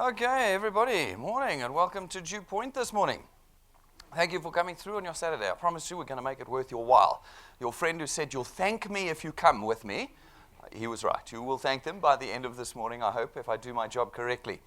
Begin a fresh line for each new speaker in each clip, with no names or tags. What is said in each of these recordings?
Okay, everybody, morning and welcome to DuePoint this morning. Thank you for coming through on your Saturday. I promise you we're going to make it worth your while. Your friend who said you'll thank me if you come with me, he was right. You will thank them by the end of this morning, I hope, if I do my job correctly.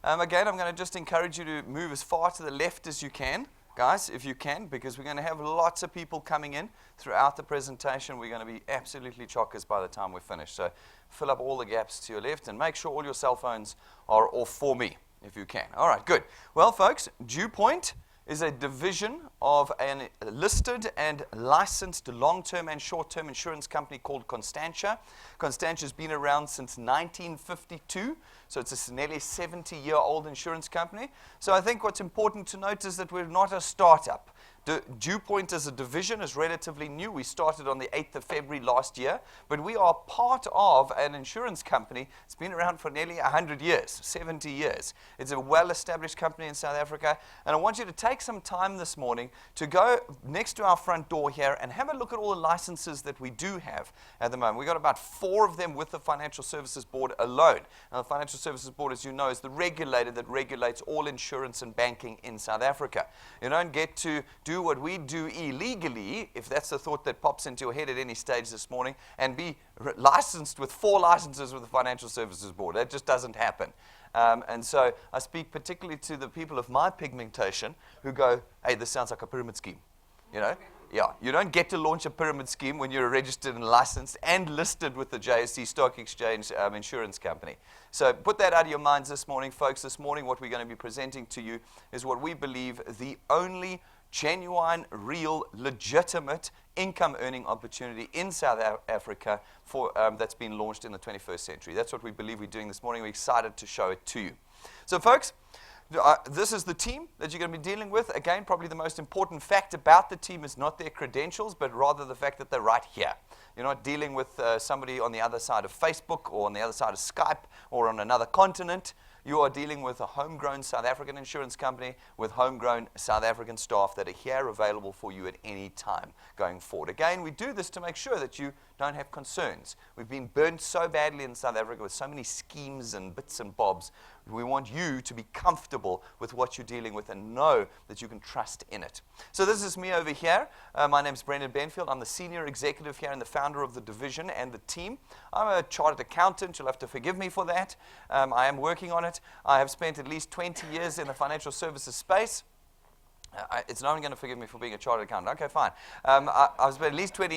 Again, I'm going to just encourage you to move as far to the left as you can, guys, if you can, because we're going to have lots of people coming in throughout the presentation. We're going to be absolutely chockers by the time we're finished. So fill up all the gaps to your left and make sure all your cell phones are off for me, if you can. All right, good. Well, folks, DuePoint is a division of a listed and licensed long-term and short-term insurance company called Constantia. Constantia's been around since 1952, so it's a nearly 70-year-old insurance company. So I think what's important to note is that we're not a startup. DuePoint as a division is relatively new. We started on the 8th of February last year, but we are part of an insurance company that's been around for nearly 100 years, 70 years. It's a well-established company in South Africa, and I want you to take some time this morning to go next to our front door here and have a look at all the licenses that we do have at the moment. We've got about 4 of them with the Financial Services Board alone. Now, the Financial Services Board, as you know, is the regulator that regulates all insurance and banking in South Africa. You don't get to do what we do illegally, if that's the thought that pops into your head at any stage this morning, and be licensed with 4 licenses with the Financial Services Board. That just doesn't happen. And so I speak particularly to the people of my pigmentation who go, hey, this sounds like a pyramid scheme. You know? Yeah, you don't get to launch a pyramid scheme when you're registered and licensed and listed with the JSE Stock Exchange insurance company. So put that out of your minds this morning, folks. This morning what we're going to be presenting to you is what we believe the only genuine, real, legitimate income earning opportunity in South Africa for, that's been launched in the 21st century. That's what we believe we're doing this morning. We're excited to show it to you. So folks, this is the team that you're going to be dealing with. Again, probably the most important fact about the team is not their credentials, but rather the fact that they're right here. You're not dealing with somebody on the other side of Facebook or on the other side of Skype or on another continent. You are dealing with a homegrown South African insurance company with homegrown South African staff that are here available for you at any time going forward. Again, we do this to make sure that you don't have concerns. We've been burnt so badly in South Africa with so many schemes and bits and bobs. We want you to be comfortable with what you're dealing with and know that you can trust in it. So this is me over here. My name's Brendan Benfield. I'm the senior executive here and the founder of the division and the team. I'm a chartered accountant. You'll have to forgive me for that. I am working on it. I have spent at least 20 years in the financial services space. It's no one going to forgive me for being a chartered accountant. Okay, fine. I've spent at least 20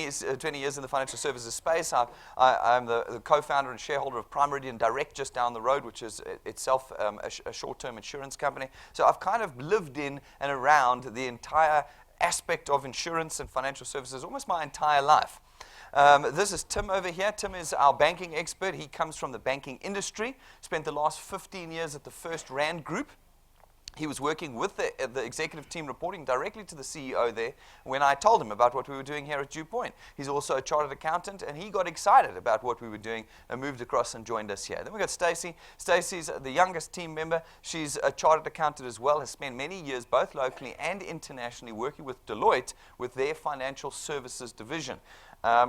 years in the financial services space. I'm the co-founder and shareholder of Prime Meridian Direct just down the road, which is itself a short-term insurance company. So I've kind of lived in and around the entire aspect of insurance and financial services almost my entire life. This is Tim over here. Tim is our banking expert. He comes from the banking industry, spent the last 15 years at the First Rand Group. He was working with the executive team reporting directly to the CEO there when I told him about what we were doing here at DuePoint. He's also a chartered accountant, and he got excited about what we were doing and moved across and joined us here. Then we got Stacey. Stacey's the youngest team member. She's a chartered accountant as well, has spent many years both locally and internationally working with Deloitte with their financial services division.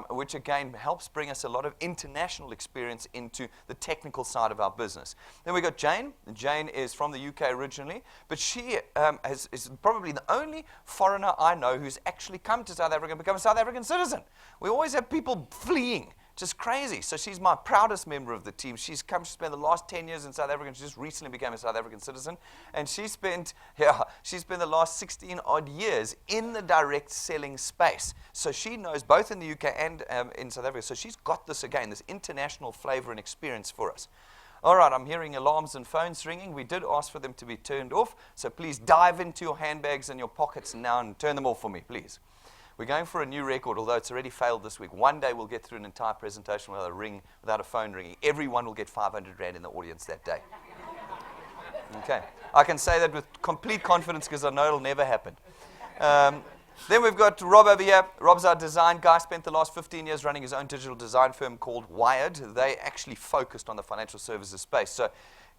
Which again helps bring us a lot of international experience into the technical side of our business. Then we got Jane. Jane is from the UK originally, but she is probably the only foreigner I know who's actually come to South Africa and become a South African citizen. We always have people fleeing. Just crazy. So she's my proudest member of the team. She's come to spend the last 10 years in South Africa, and she just recently became a South African citizen. And she's spent the last 16 odd years in the direct selling space. So she knows both in the UK and in South Africa. So she's got this again, this international flavor and experience for us. All right, I'm hearing alarms and phones ringing. We did ask for them to be turned off. So please dive into your handbags and your pockets now and turn them off for me, please. We're going for a new record, although it's already failed this week. One day we'll get through an entire presentation without a phone ringing. Everyone will get 500 Rand in the audience that day. Okay. I can say that with complete confidence because I know it'll never happen. Then we've got Rob over here. Rob's our design guy. Spent the last 15 years running his own digital design firm called Wired. They actually focused on the financial services space. So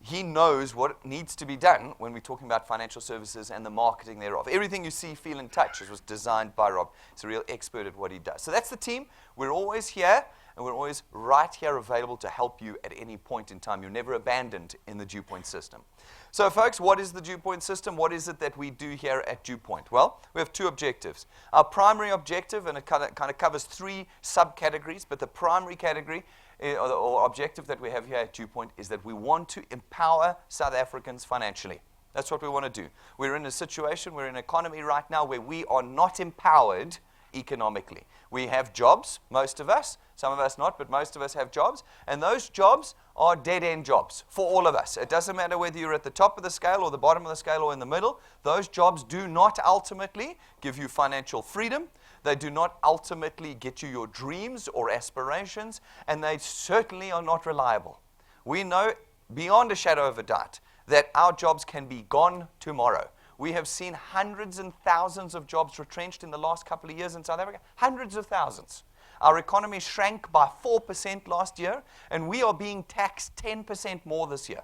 he knows what needs to be done when we're talking about financial services and the marketing thereof. Everything you see, feel, and touch was designed by Rob. He's a real expert at what he does. So that's the team. We're always here. and we're always right here available to help you at any point in time. You're never abandoned in the DuePoint system. So, folks, what is the DuePoint system? What is it that we do here at DuePoint? Well, we have two objectives. Our primary objective, and it kind of covers three subcategories, but the primary category or objective that we have here at DuePoint is that we want to empower South Africans financially. That's what we want to do. We're in a situation, we're in an economy right now where we are not empowered economically. We have jobs, most of us, some of us not, but most of us have jobs, and those jobs are dead-end jobs for all of us. It doesn't matter whether you're at the top of the scale or the bottom of the scale or in the middle. Those jobs do not ultimately give you financial freedom. They do not ultimately get you your dreams or aspirations, and they certainly are not reliable. We know beyond a shadow of a doubt that our jobs can be gone tomorrow. We have seen hundreds and thousands of jobs retrenched in the last couple of years in South Africa. Hundreds of thousands. Our economy shrank by 4% last year, and we are being taxed 10% more this year.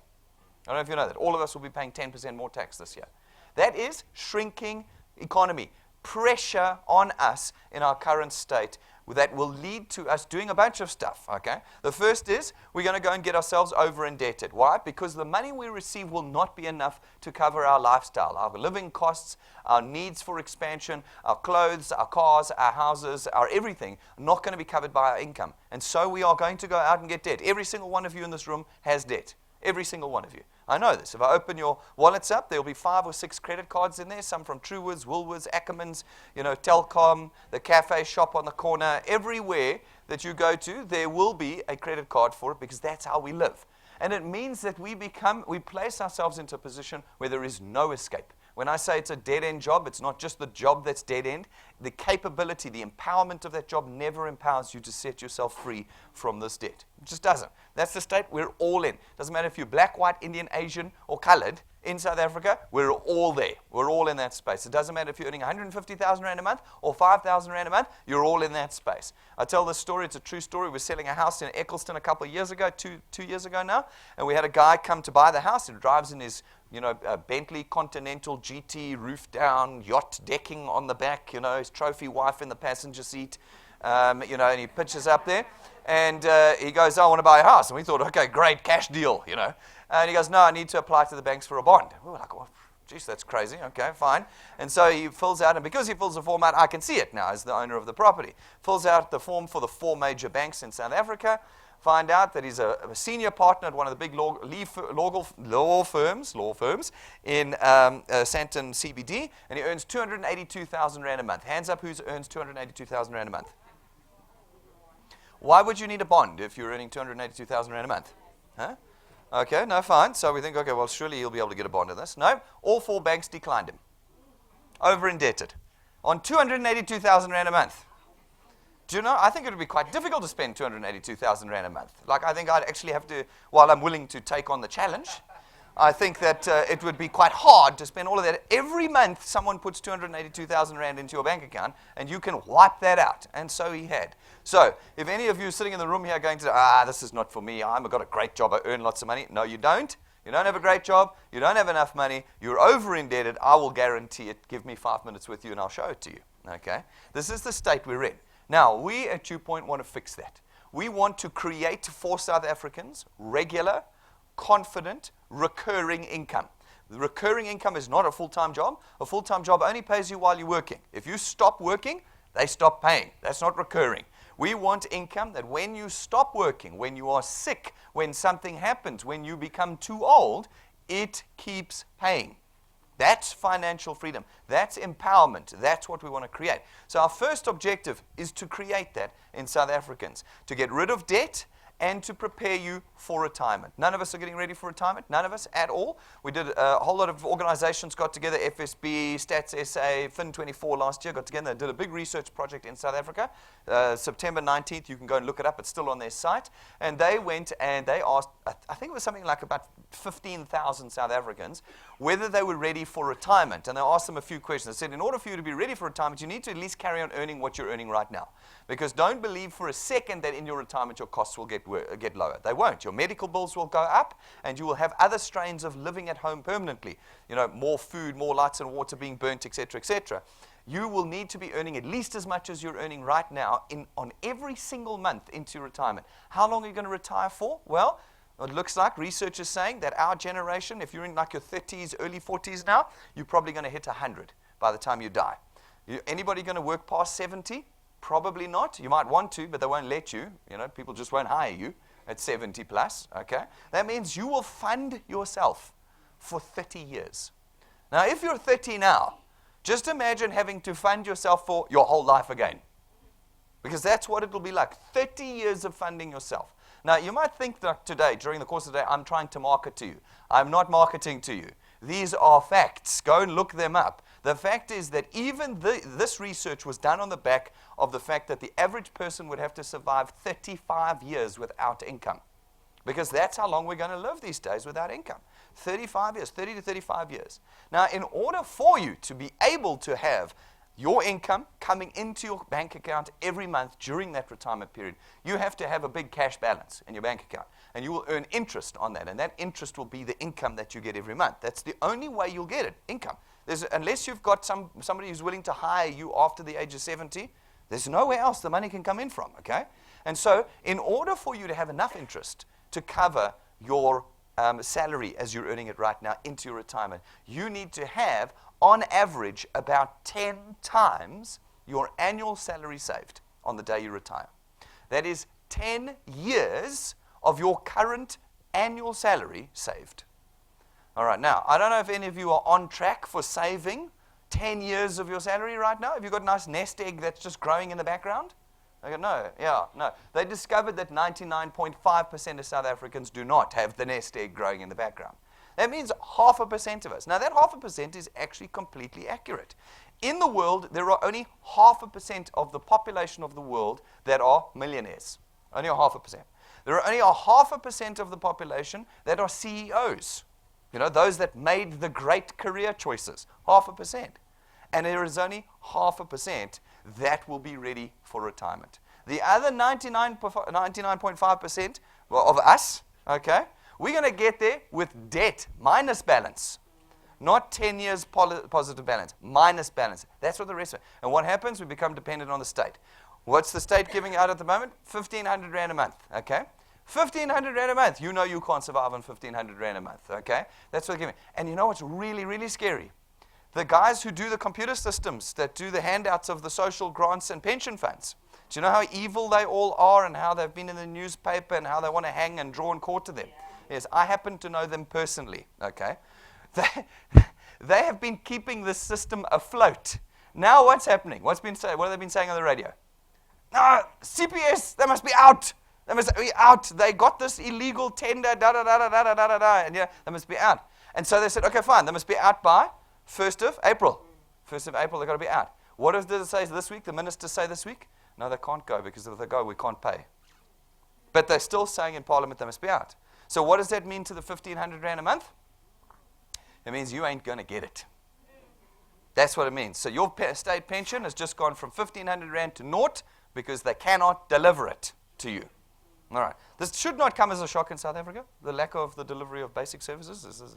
I don't know if you know that. All of us will be paying 10% more tax this year. That is shrinking economy. Pressure on us in our current state that will lead to us doing a bunch of stuff, okay? The first is we're going to go and get ourselves over indebted. Why? Because the money we receive will not be enough to cover our lifestyle, our living costs, our needs for expansion, our clothes, our cars, our houses, our everything, not going to be covered by our income. And so we are going to go out and get debt. Every single one of you in this room has debt. Every single one of you. I know this. If I open your wallets up, there will be 5 or 6 credit cards in there, some from Truworths, Woolworths, Ackermans, Telcom, the cafe shop on the corner. Everywhere that you go to, there will be a credit card for it because that's how we live. And it means that we place ourselves into a position where there is no escape. When I say it's a dead-end job, it's not just the job that's dead-end. The capability, the empowerment of that job never empowers you to set yourself free from this debt. It just doesn't. That's the state we're all in. Doesn't matter if you're black, white, Indian, Asian, or colored. In South Africa, we're all there. We're all in that space. It doesn't matter if you're earning 150,000 Rand a month or 5,000 Rand a month, you're all in that space. I tell this story, it's a true story. We're selling a house in Eccleston a couple of years ago, two years ago now, and we had a guy come to buy the house. He drives in his Bentley Continental GT, roof down, yacht decking on the back, his trophy wife in the passenger seat, and he pitches up there, and he goes, I want to buy a house. And we thought, okay, great, cash deal, And he goes, no, I need to apply to the banks for a bond. We were like, well, geez, that's crazy. Okay, fine. And so he fills out, and because he fills the form out, I can see it now as the owner of the property. Fills out the form for the 4 major banks in South Africa. Find out that he's a senior partner at one of the big law firms in Sandton CBD, and he earns 282,000 Rand a month. Hands up who earns 282,000 Rand a month. Why would you need a bond if you're earning 282,000 Rand a month? Huh? Okay, no, fine. So we think, okay, well, surely he'll be able to get a bond on this. No, all 4 banks declined him. Over indebted. On 282,000 Rand a month. Do you know, I think it would be quite difficult to spend 282,000 Rand a month. Like, I think I'd actually have to, while I'm willing to take on the challenge, I think that it would be quite hard to spend all of that. Every month, someone puts 282,000 Rand into your bank account, and you can wipe that out. And so he had. So, if any of you sitting in the room here going to, this is not for me, I've got a great job, I earn lots of money. No, you don't. You don't have a great job. You don't have enough money. You're over indebted. I will guarantee it. Give me 5 minutes with you, and I'll show it to you. Okay? This is the state we're in. Now, we at DuePoint want to fix that. We want to create for South Africans regular, confident, recurring income. The recurring income is not a full-time job. A full-time job only pays you while you're working. If you stop working, they stop paying. That's not recurring. We want income that when you stop working, when you are sick, when something happens, when you become too old, it keeps paying. That's financial freedom. That's empowerment. That's what we want to create. So our first objective is to create that in South Africans, to get rid of debt and to prepare you for retirement. None of us are getting ready for retirement. None of us at all. We did a whole lot of organizations got together, FSB, Stats SA, Fin24 last year, got together and did a big research project in South Africa. September 19th, you can go and look it up. It's still on their site. And they went and they asked, I think it was something like about 15,000 South Africans, whether they were ready for retirement. And they asked them a few questions. They said, in order for you to be ready for retirement, you need to at least carry on earning what you're earning right now. Because don't believe for a second that in your retirement your costs will get lower. They won't. Your medical bills will go up, and you will have other strains of living at home permanently. More food, more lights and water being burnt, etc., etc. you will need to be earning at least as much as you're earning right now on every single month into retirement. How long are you going to retire for? Well, it looks like research is saying that our generation, if you're in like your 30s, early 40s now, you're probably going to hit 100 by the time you die. Anybody going to work past 70? Probably not. You might want to, but they won't let you. People just won't hire you at 70 plus, okay? That means you will fund yourself for 30 years. Now, if you're 30 now, just imagine having to fund yourself for your whole life again. Because that's what it will be like, 30 years of funding yourself. Now, you might think that today, during the course of the day, I'm trying to market to you. I'm not marketing to you. These are facts. Go and look them up. The fact is that even this research was done on the back of the fact that the average person would have to survive 35 years without income. Because that's how long we're going to live these days without income. 35 years, 30 to 35 years. Now, in order for you to be able to have your income coming into your bank account every month during that retirement period, you have to have a big cash balance in your bank account. And you will earn interest on that. And that interest will be the income that you get every month. That's the only way you'll get it, income. Unless you've got somebody who's willing to hire you after the age of 70, there's nowhere else the money can come in from, okay? And so, in order for you to have enough interest to cover your salary as you're earning it right now into your retirement, you need to have, on average, about 10 times your annual salary saved on the day you retire. That is 10 years of your current annual salary saved. All right, now, I don't know if any of you are on track for saving 10 years of your salary right now. Have you got a nice nest egg that's just growing in the background? I go, no. They discovered that 99.5% of South Africans do not have the nest egg growing in the background. That means 0.5% of us. Now, that 0.5% is actually completely accurate. In the world, there are only 0.5% of the population of the world that are millionaires. Only 0.5%. There are only 0.5% of the population that are CEOs. Those that made the great career choices. 0.5%. And there is only 0.5% that will be ready for retirement. The other 99.5% of us, okay, we're going to get there with debt minus balance. Not 10 years positive balance, minus balance. That's what the rest of it. And what happens? We become dependent on the state. What's the state giving out at the moment? 1,500 Rand a month, okay? 1,500 Rand a month. You know you can't survive on 1,500 Rand a month, okay? That's what they're giving. And you know what's really, really scary? The guys who do the computer systems, that do the handouts of the social grants and pension funds, do you know how evil they all are and how they've been in the newspaper and how they want to hang and draw and court to them? Yes, I happen to know them personally, okay? They have been keeping this system afloat. Now what's happening? What have they been saying on the radio? CPS, they must be out. They must be out. They got this illegal tender, and they must be out. And so they said, okay, fine, they must be out by 1st of April. 1st of April, they've got to be out. What did it say this week? The ministers say this week? No, they can't go, because if they go, we can't pay. But they're still saying in Parliament they must be out. So what does that mean to the 1,500 Rand a month? It means you ain't going to get it. That's what it means. So your state pension has just gone from 1,500 Rand to naught because they cannot deliver it to you. All right. This should not come as a shock in South Africa. The lack of the delivery of basic services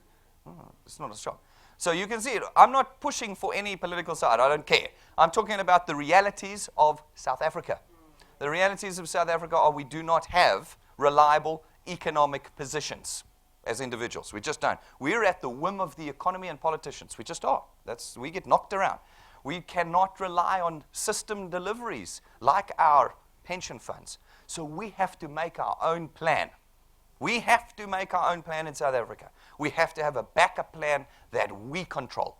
it's not a shock. So you can see it. I'm not pushing for any political side. I don't care. I'm talking about the realities of South Africa. The realities of South Africa are we do not have reliable economic positions as individuals. We just don't. We're at the whim of the economy and politicians. We just are. We get knocked around. We cannot rely on system deliveries like our pension funds. So we have to make our own plan. We have to make our own plan in South Africa. We have to have a backup plan that we control.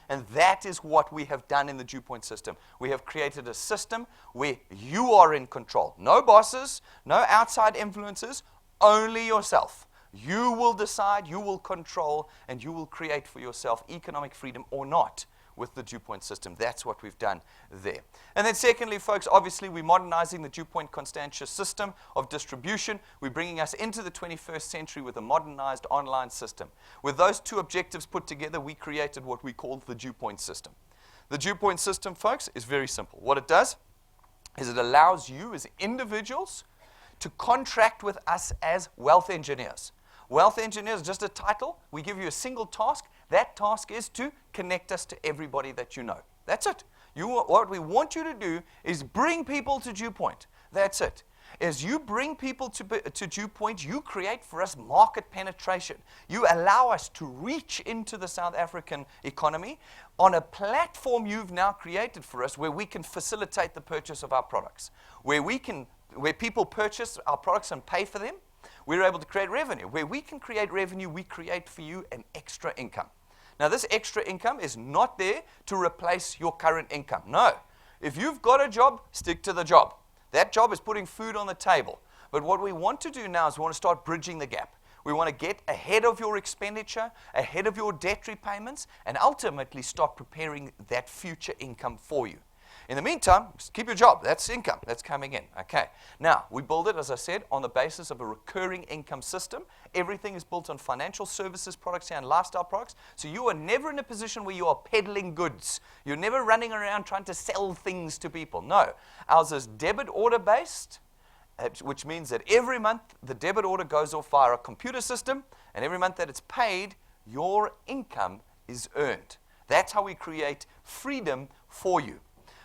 And that is what we have done in the DuePoint system. We have created a system where you are in control. No bosses, no outside influences, only yourself. You will decide, you will control, and you will create for yourself economic freedom or not with the DuePoint system. That's what we've done there. And then secondly, folks, obviously we're modernizing the DuePoint Constantia system of distribution. We're bringing us into the 21st century with a modernized online system. With those two objectives put together, we created what we call the DuePoint system. The DuePoint system, folks, is very simple. What it does is it allows you as individuals to contract with us as wealth engineers. Wealth engineers is just a title. We give you a single task. That task is to connect us to everybody that you know. That's it. What we want you to do is bring people to DuePoint. That's it. As you bring people to DuePoint, you create for us market penetration. You allow us to reach into the South African economy on a platform you've now created for us where we can facilitate the purchase of our products, where people purchase our products and pay for them. We're able to create revenue. Where we can create revenue, we create for you an extra income. Now, this extra income is not there to replace your current income. No. If you've got a job, stick to the job. That job is putting food on the table. But what we want to do now is we want to start bridging the gap. We want to get ahead of your expenditure, ahead of your debt repayments, and ultimately start preparing that future income for you. In the meantime, just keep your job. That's income. That's coming in. Okay. Now, we build it, as I said, on the basis of a recurring income system. Everything is built on financial services products and lifestyle products. So you are never in a position where you are peddling goods. You're never running around trying to sell things to people. No. Ours is debit order based, which means that every month the debit order goes off via a computer system, and every month that it's paid, your income is earned. That's how we create freedom for you.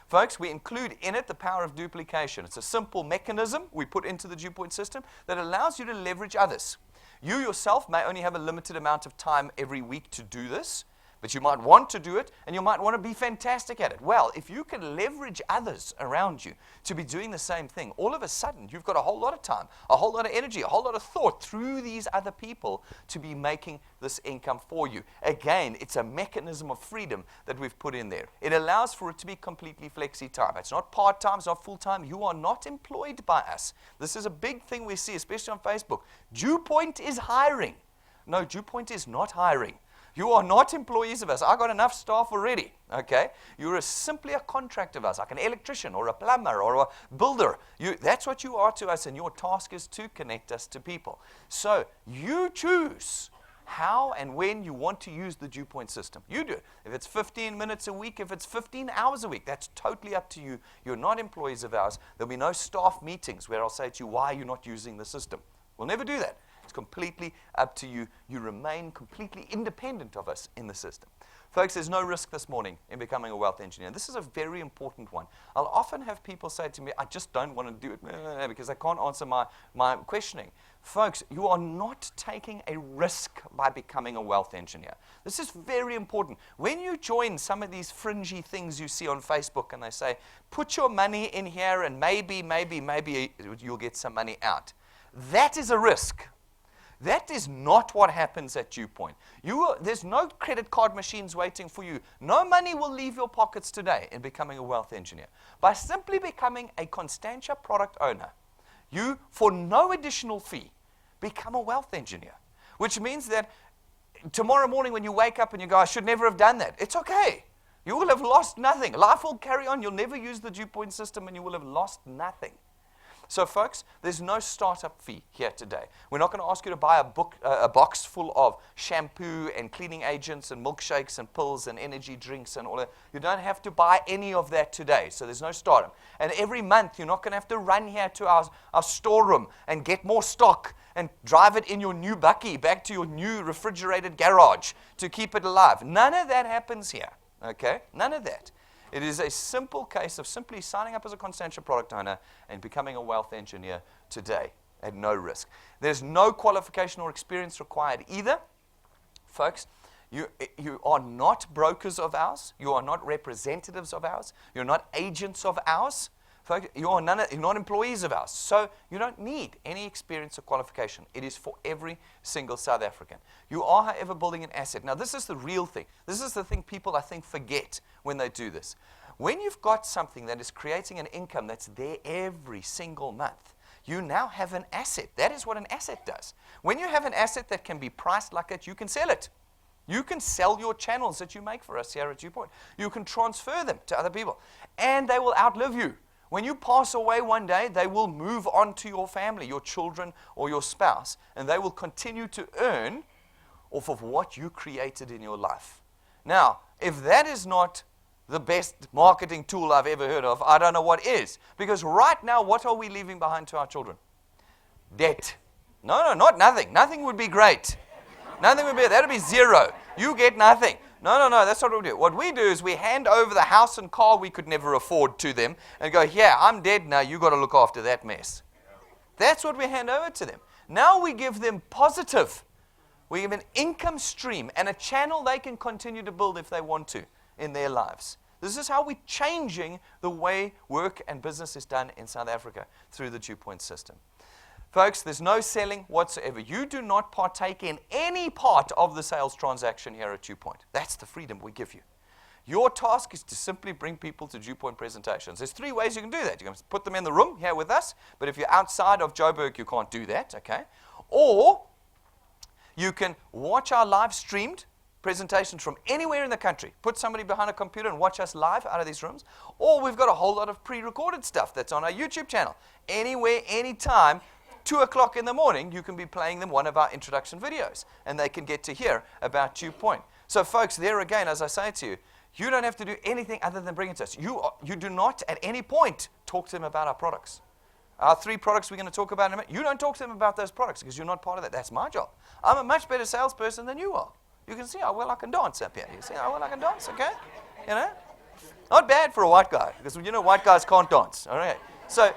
Folks, we include in it the power of duplication. It's a simple mechanism we put into the DuePoint system that allows you to leverage others. You yourself may only have a limited amount of time every week to do this, but you might want to do it, and you might want to be fantastic at it. Well, if you can leverage others around you to be doing the same thing, all of a sudden, you've got a whole lot of time, a whole lot of energy, a whole lot of thought through these other people to be making this income for you. Again, it's a mechanism of freedom that we've put in there. It allows for it to be completely flexi-time. It's not part-time, it's not full-time. You are not employed by us. This is a big thing we see, especially on Facebook. DuePoint is hiring. No, DuePoint is not hiring. You are not employees of us. I got enough staff already, okay? You're simply a contract of us, like an electrician or a plumber or a builder. That's what you are to us, and your task is to connect us to people. So you choose how and when you want to use the DuePoint system. You do it. If it's 15 minutes a week, if it's 15 hours a week, that's totally up to you. You're not employees of ours. There'll be no staff meetings where I'll say to you, why are you not using the system? We'll never do that. It's completely up to you. You remain completely independent of us in the system. Folks, there's no risk this morning in becoming a wealth engineer. This is a very important one. I'll often have people say to me, I just don't want to do it because I can't answer my questioning. Folks, you are not taking a risk by becoming a wealth engineer. This is very important. When you join some of these fringy things you see on Facebook and they say, put your money in here and maybe you'll get some money out. That is a risk. That is not what happens at DuePoint. There's no credit card machines waiting for you. No money will leave your pockets today in becoming a wealth engineer. By simply becoming a Constantia product owner, you, for no additional fee, become a wealth engineer. Which means that tomorrow morning when you wake up and you go, I should never have done that, it's okay. You will have lost nothing. Life will carry on. You'll never use the DuePoint system and you will have lost nothing. So, folks, there's no startup fee here today. We're not going to ask you to buy a box full of shampoo and cleaning agents and milkshakes and pills and energy drinks and all that. You don't have to buy any of that today, so there's no startup. And every month, you're not going to have to run here to our storeroom and get more stock and drive it in your new bakkie back to your new refrigerated garage to keep it alive. None of that happens here, okay? None of that. It is a simple case of simply signing up as a Constantia product owner and becoming a wealth engineer today at no risk. There's no qualification or experience required either. Folks, you are not brokers of ours. You are not representatives of ours. You're not agents of ours. Folks, you're not employees of ours. So you don't need any experience or qualification. It is for every single South African. You are, however, building an asset. Now, this is the real thing. This is the thing people, I think, forget when they do this. When you've got something that is creating an income that's there every single month, you now have an asset. That is what an asset does. When you have an asset that can be priced like it, you can sell it. You can sell your channels that you make for us here at DuePoint. You can transfer them to other people, and they will outlive you. When you pass away one day, they will move on to your family, your children, or your spouse, and they will continue to earn off of what you created in your life. Now, if that is not the best marketing tool I've ever heard of, I don't know what is. Because right now, what are we leaving behind to our children? Debt. No, not nothing. Nothing would be great. Nothing would be, that would be zero. You get nothing. No, that's not what we do. What we do is we hand over the house and car we could never afford to them and go, yeah, I'm dead now, you got to look after that mess. That's what we hand over to them. Now we give them positive. We give an income stream and a channel they can continue to build if they want to in their lives. This is how we're changing the way work and business is done in South Africa through the DuePoint system. Folks, there's no selling whatsoever. You do not partake in any part of the sales transaction here at DuePoint. That's the freedom we give you. Your task is to simply bring people to DuePoint presentations. There's 3 ways you can do that. You can put them in the room here with us, but if you're outside of Joburg, you can't do that, okay? Or you can watch our live streamed presentations from anywhere in the country. Put somebody behind a computer and watch us live out of these rooms. Or we've got a whole lot of pre-recorded stuff that's on our YouTube channel. Anywhere, anytime, 2 o'clock in the morning, you can be playing them one of our introduction videos, and they can get to hear about DuePoint. So, folks, there again, as I say to you, you don't have to do anything other than bring it to us. You do not at any point talk to them about our products. Our 3 products we're going to talk about in a minute, you don't talk to them about those products because you're not part of that. That's my job. I'm a much better salesperson than you are. You can see how well I can dance up here. You see how well I can dance, okay? You know? Not bad for a white guy because, you know, white guys can't dance. All right? So,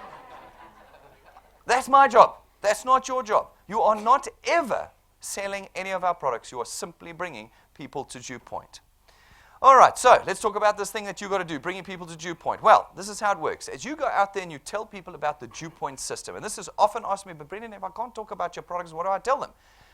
that's my job. That's not your job. You are not ever selling any of our products. You are simply bringing people to DuePoint. All right, so let's talk about this thing that you've got to do, bringing people to DuePoint. Well, this is how it works. As you go out there and you tell people about the DuePoint system, and this is often asked me, but Brendan, if I can't talk about your products, what do I tell them?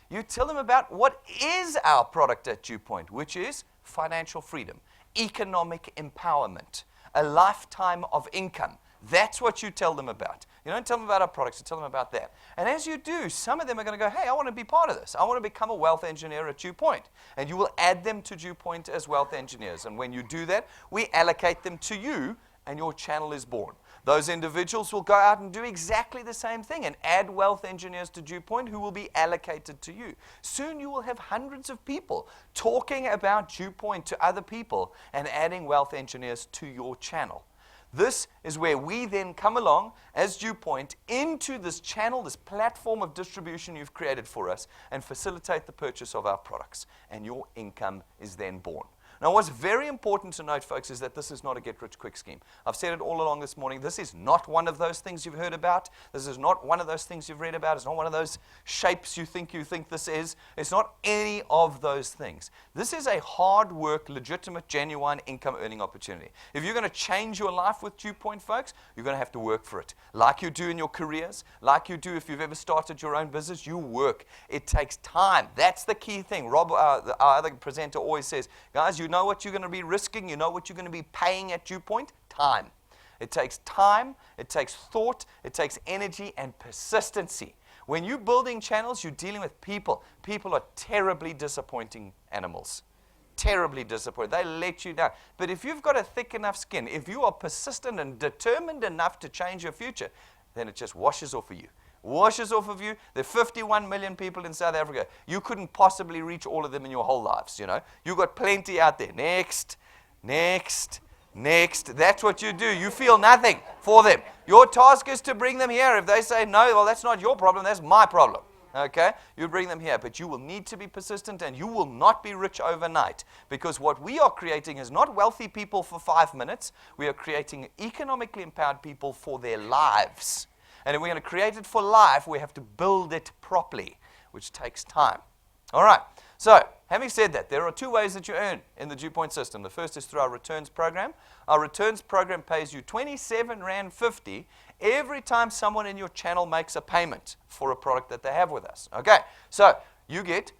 You tell them about what is our product at DuePoint, which is financial freedom, economic empowerment, a lifetime of income. That's what you tell them about. You don't tell them about our products, you tell them about that. And as you do, some of them are going to go, hey, I want to be part of this. I want to become a wealth engineer at DuePoint. And you will add them to DuePoint as wealth engineers. And when you do that, we allocate them to you, and your channel is born. Those individuals will go out and do exactly the same thing and add wealth engineers to DuePoint who will be allocated to you. Soon you will have hundreds of people talking about DuePoint to other people and adding wealth engineers to your channel. This is where we then come along as DuePoint into this channel, this platform of distribution you've created for us, and facilitate the purchase of our products. And your income is then born. Now, what's very important to note, folks, is that this is not a get-rich-quick scheme. I've said it all along this morning. This is not one of those things you've heard about. This is not one of those things you've read about. It's not one of those shapes you think this is. It's not any of those things. This is a hard work, legitimate, genuine income earning opportunity. If you're going to change your life with DuePoint, folks, you're going to have to work for it. Like you do in your careers, like you do if you've ever started your own business, you work. It takes time. That's the key thing. Rob, our other presenter, always says, guys, you know what you're going to be risking, you know what you're going to be paying at DuePoint? Time. It takes time, it takes thought, it takes energy and persistency. When you're building channels, you're dealing with people. People are terribly disappointing animals. Terribly disappointed. They let you down. But if you've got a thick enough skin, if you are persistent and determined enough to change your future, then it just washes off of you. Washes off of you. There are 51 million people in South Africa. You couldn't possibly reach all of them in your whole lives, you know. You've got plenty out there. Next, next, next. That's what you do. You feel nothing for them. Your task is to bring them here. If they say no, well, that's not your problem. That's my problem. Okay? You bring them here. But you will need to be persistent, and you will not be rich overnight. Because what we are creating is not wealthy people for 5 minutes. We are creating economically empowered people for their lives. And if we're going to create it for life, we have to build it properly, which takes time. All right. So, having said that, there are 2 ways that you earn in the DuePoint system. The first is through our returns program. Our returns program pays you R27.50 every time someone in your channel makes a payment for a product that they have with us. Okay. So, you get...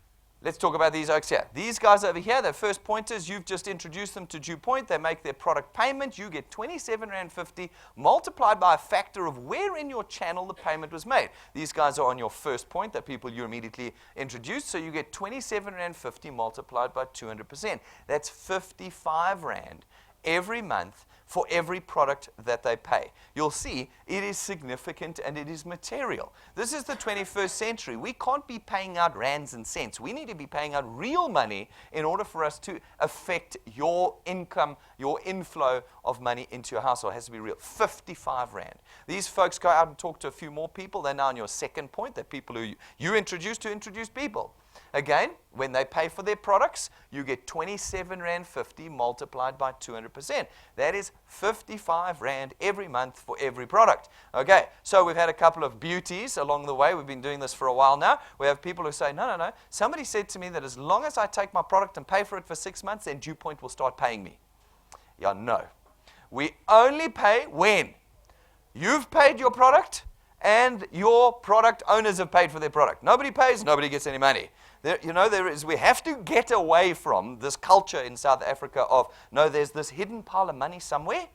Let's talk about these oaks here. These guys over here, they're first pointers. You've just introduced them to DuePoint. They make their product payment. You get R27.50 multiplied by a factor of where in your channel the payment was made. These guys are on your first point, the people you immediately introduced. So you get R27.50 multiplied by 200%. That's R55 every month for every product that they pay. You'll see it is significant and it is material. This is the 21st century. We can't be paying out rands and cents. We need to be paying out real money in order for us to affect your income, your inflow of money into your household. It has to be real. R55. These folks go out and talk to a few more people. They're now on your second point. They're people who you introduce to introduce people. Again, when they pay for their products, you get 27 Rand 50 multiplied by 200%. That is 55 Rand every month for every product. Okay, so we've had a couple of beauties along the way. We've been doing this for a while now. We have people who say, no. Somebody said to me that as long as I take my product and pay for it for 6 months, then DuePoint will start paying me. Yeah, no. We only pay when you've paid your product and your product owners have paid for their product. Nobody pays, nobody gets any money. We have to get away from this culture in South Africa of, no, there's this hidden pile of money somewhere,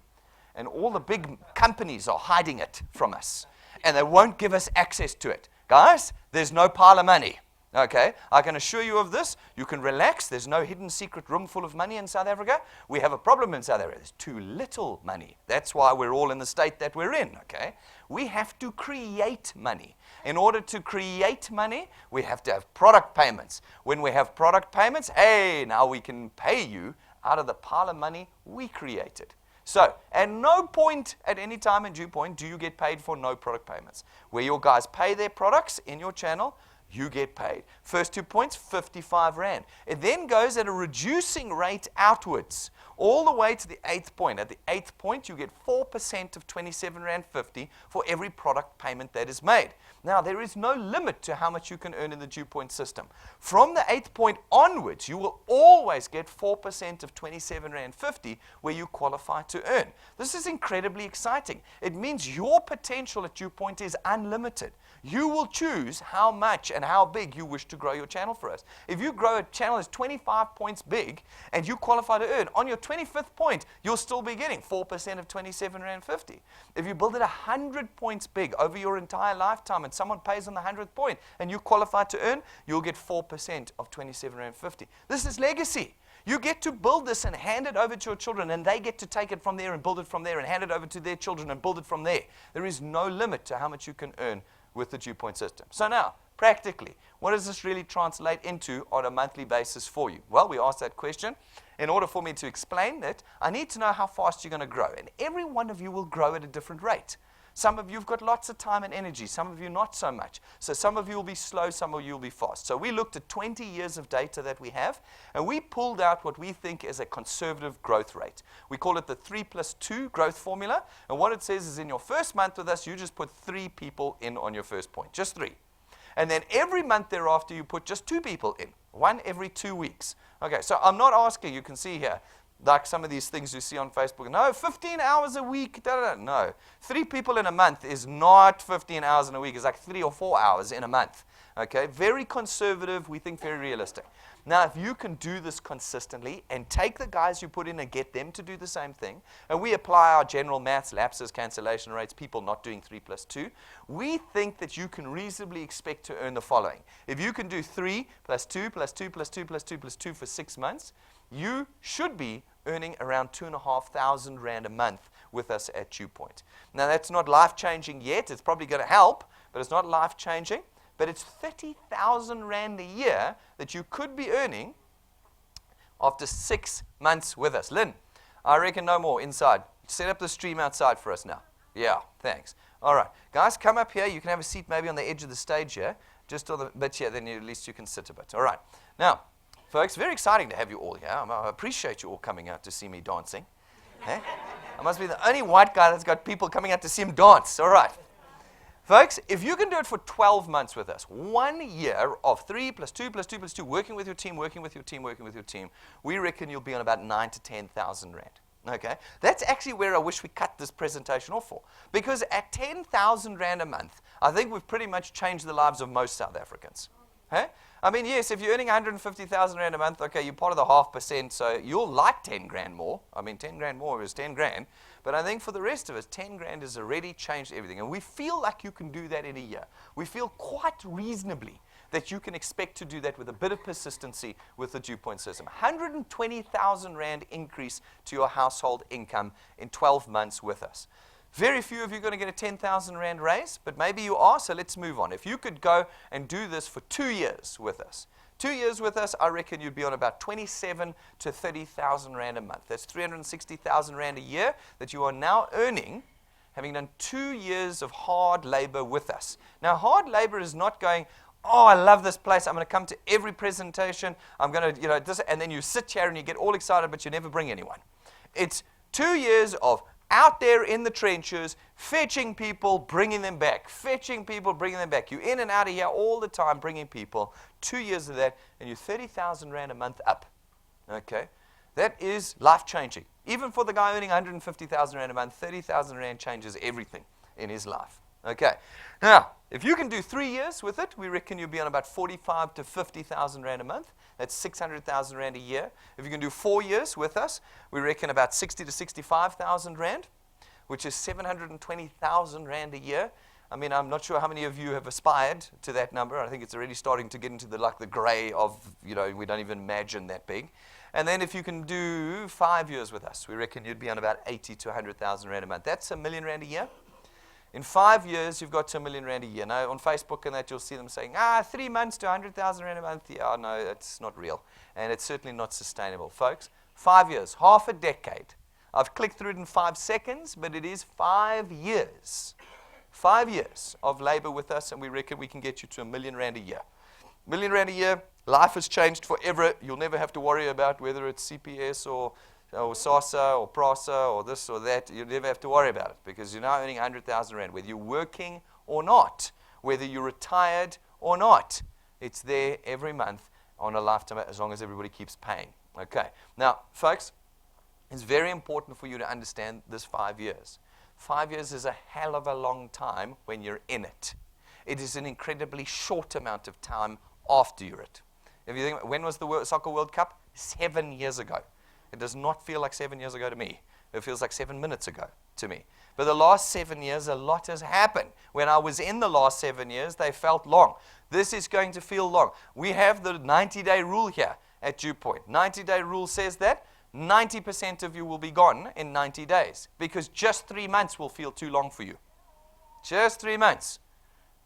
and all the big companies are hiding it from us, and they won't give us access to it. Guys, there's no pile of money. Okay, I can assure you of this. You can relax. There's no hidden secret room full of money in South Africa. We have a problem in South Africa. There's too little money. That's why we're all in the state that we're in, okay? We have to create money. In order to create money, we have to have product payments. When we have product payments, hey, now we can pay you out of the pile of money we created. So, at no point at any time in DuePoint do you get paid for no product payments. Where your guys pay their products in your channel, you get paid. First 2 points, 55 Rand. It then goes at a reducing rate outwards, all the way to the 8th point. At the 8th point, you get 4% of 27 Rand 50 for every product payment that is made. Now, there is no limit to how much you can earn in the DuePoint system. From the 8th point onwards, you will always get 4% of 27 Rand 50 where you qualify to earn. This is incredibly exciting. It means your potential at DuePoint is unlimited. You will choose how much and how big you wish to grow your channel for us. If you grow a channel that's 25 points big and you qualify to earn, on your 25th point, you'll still be getting 4% of 27 Rand 50. If you build it 100 points big over your entire lifetime and someone pays on the 100th point and you qualify to earn, you'll get 4% of 27 Rand 50. This is legacy. You get to build this and hand it over to your children, and they get to take it from there and build it from there and hand it over to their children and build it from there. There is no limit to how much you can earn with the DuePoint system. So now, practically, what does this really translate into on a monthly basis for you? Well, we asked that question. In order for me to explain it, I need to know how fast you're going to grow. And every one of you will grow at a different rate. Some of you have got lots of time and energy. Some of you not so much. So some of you will be slow, some of you will be fast. So we looked at 20 years of data that we have, and we pulled out what we think is a conservative growth rate. We call it the 3+2 growth formula. And what it says is in your first month with us, you just put 3 people in on your first point, just 3. And then every month thereafter, you put just 2 people in, 1 every 2 weeks. Okay, so I'm not asking, you can see here, like some of these things you see on Facebook. No, 15 hours a week. No. 3 people in a month is not 15 hours in a week. It's like 3 or 4 hours in a month. Okay? Very conservative. We think very realistic. Now, if you can do this consistently and take the guys you put in and get them to do the same thing, and we apply our general maths, lapses, cancellation rates, people not doing 3+2, we think that you can reasonably expect to earn the following. If you can do 3 plus 2 plus 2 plus 2 plus 2 plus 2 for 6 months, you should be earning around 2,500 Rand a month with us at DuePoint. Now, that's not life-changing yet. It's probably going to help, but it's not life-changing. But it's 30,000 Rand a year that you could be earning after 6 months with us. Lynn, I reckon no more inside. Set up the stream outside for us now. Yeah, thanks. All right. Guys, come up here. You can have a seat maybe on the edge of the stage here. Just on the bit here, then at least you can sit a bit. All right. Now, folks, very exciting to have you all here. I appreciate you all coming out to see me dancing. Eh? I must be the only white guy that's got people coming out to see him dance. All right. Folks, if you can do it for 12 months with us, 1 year of 3 plus 2 plus 2 plus 2, working with your team, working with your team, working with your team, we reckon you'll be on about 9,000 to 10,000 Rand. Okay? That's actually where I wish we cut this presentation off for. Because at 10,000 Rand a month, I think we've pretty much changed the lives of most South Africans. Hey? I mean, yes, if you're earning 150,000 Rand a month, okay, you're part of the 0.5%, so you'll like 10 grand more. I mean, 10 grand more is 10 grand. But I think for the rest of us, 10 grand has already changed everything. And we feel like you can do that in a year. We feel quite reasonably that you can expect to do that with a bit of persistency with the DuePoint system. 120,000 Rand increase to your household income in 12 months with us. Very few of you are going to get a 10,000 Rand raise, but maybe you are, so let's move on. If you could go and do this for 2 years with us, 2 years with us, I reckon you'd be on about 27 to 30,000 Rand a month. That's 360,000 Rand a year that you are now earning, having done 2 years of hard labor with us. Now, hard labor is not going, Oh, I love this place. I'm going to come to every presentation. I'm going to, this, and then you sit here and you get all excited, but you never bring anyone. It's 2 years of out there in the trenches, fetching people, bringing them back. Fetching people, bringing them back. You're in and out of here all the time, bringing people. 2 years of that, and you're 30,000 Rand a month up. Okay? That is life-changing. Even for the guy earning 150,000 Rand a month, 30,000 Rand changes everything in his life. Okay. Now, if you can do 3 years with it, we reckon you'll be on about 45 to 50,000 Rand a month. That's 600,000 Rand a year. If you can do 4 years with us, we reckon about 60 to 65,000 Rand, which is 720,000 Rand a year. I mean, I'm not sure how many of you have aspired to that number. I think it's already starting to get into the gray of, we don't even imagine that big. And then if you can do 5 years with us, we reckon you'd be on about 80 to 100,000 Rand a month. That's R1 million a year. In 5 years, you've got to R1 million a year. Now, on Facebook and that, you'll see them saying, 3 months to 100,000 Rand a month. Yeah, no, that's not real. And it's certainly not sustainable. Folks, 5 years, half a decade. I've clicked through it in 5 seconds, but it is 5 years. 5 years of labor with us, and we reckon we can get you to R1 million a year. R1 million a year, life has changed forever. You'll never have to worry about whether it's CPS or SASA or PRASA or this or that. You'll never have to worry about it because you're now earning 100,000 Rand, whether you're working or not, whether you're retired or not. It's there every month on a lifetime as long as everybody keeps paying. Okay. Now, folks, it's very important for you to understand this 5 years. 5 years is a hell of a long time when you're in it. It is an incredibly short amount of time after you're it. If you think, when was the Soccer World Cup? 7 years ago. It does not feel like 7 years ago to me. It feels like 7 minutes ago to me. But the last 7 years, a lot has happened. When I was in the last 7 years, they felt long. This is going to feel long. We have the 90-day rule here at DuePoint. 90-day rule says that 90% of you will be gone in 90 days because just 3 months will feel too long for you. Just 3 months.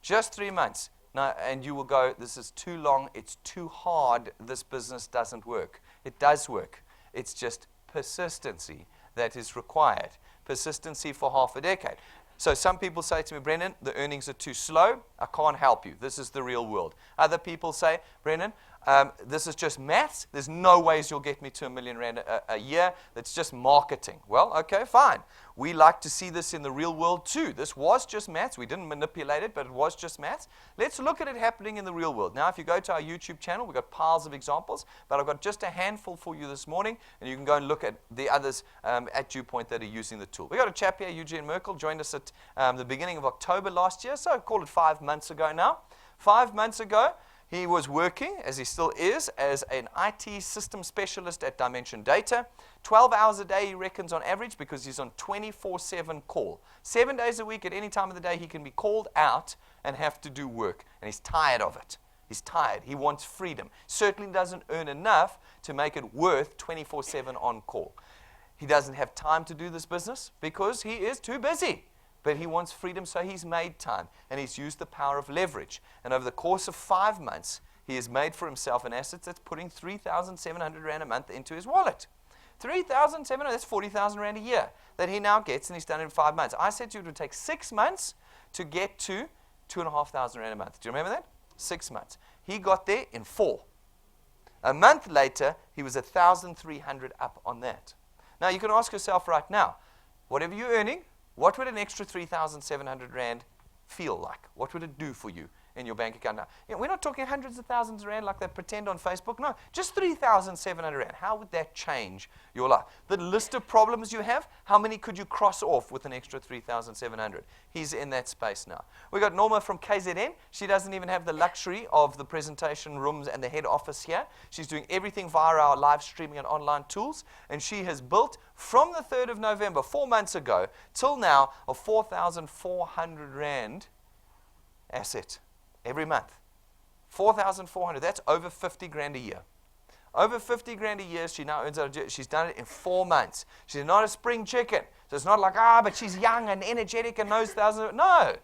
Just 3 months. Now, and you will go, this is too long. It's too hard. This business doesn't work. It does work. It's just persistency that is required. Persistency for half a decade. So some people say to me, Brendan, the earnings are too slow. I can't help you. This is the real world. Other people say, Brendan, this is just maths. There's no ways you'll get me to R1 million a year. That's just marketing. Well, okay, fine. We like to see this in the real world too. This was just maths. We didn't manipulate it, but it was just maths. Let's look at it happening in the real world. Now, if you go to our YouTube channel, we've got piles of examples, but I've got just a handful for you this morning, and you can go and look at the others at DuePoint that are using the tool. We got a chap here, Eugene Merkel, joined us at the beginning of October last year, so I call it 5 months ago now. 5 months ago, he was working, as he still is, as an IT system specialist at Dimension Data. 12 hours a day, he reckons, on average, because he's on 24/7 call. 7 days a week, at any time of the day, he can be called out and have to do work. And he's tired of it. He's tired. He wants freedom. Certainly doesn't earn enough to make it worth 24/7 on call. He doesn't have time to do this business because he is too busy. But he wants freedom, so he's made time. And he's used the power of leverage. And over the course of 5 months, he has made for himself an asset that's putting 3,700 Rand a month into his wallet. 3,700, that's 40,000 Rand a year that he now gets, and he's done it in 5 months. I said to you it would take 6 months to get to 2,500 Rand a month. Do you remember that? 6 months. He got there in 4. A month later, he was 1,300 up on that. Now, you can ask yourself right now, whatever you're earning, what would an extra 3,700 Rand feel like? What would it do for you in your bank account now? We're not talking hundreds of thousands of Rand like they pretend on Facebook. No, just 3,700 Rand. How would that change your life? The list of problems you have, how many could you cross off with an extra 3,700? He's in that space now. We got Norma from KZN. She doesn't even have the luxury of the presentation rooms and the head office here. She's doing everything via our live streaming and online tools. And she has built from the 3rd of November, 4 months ago, till now, a 4,400 Rand asset. Every month. 4,400. That's over 50 grand a year. Over 50 grand a year she now earns. She's done it in 4 months. She's not a spring chicken. So it's not like, but she's young and energetic and knows thousands. No,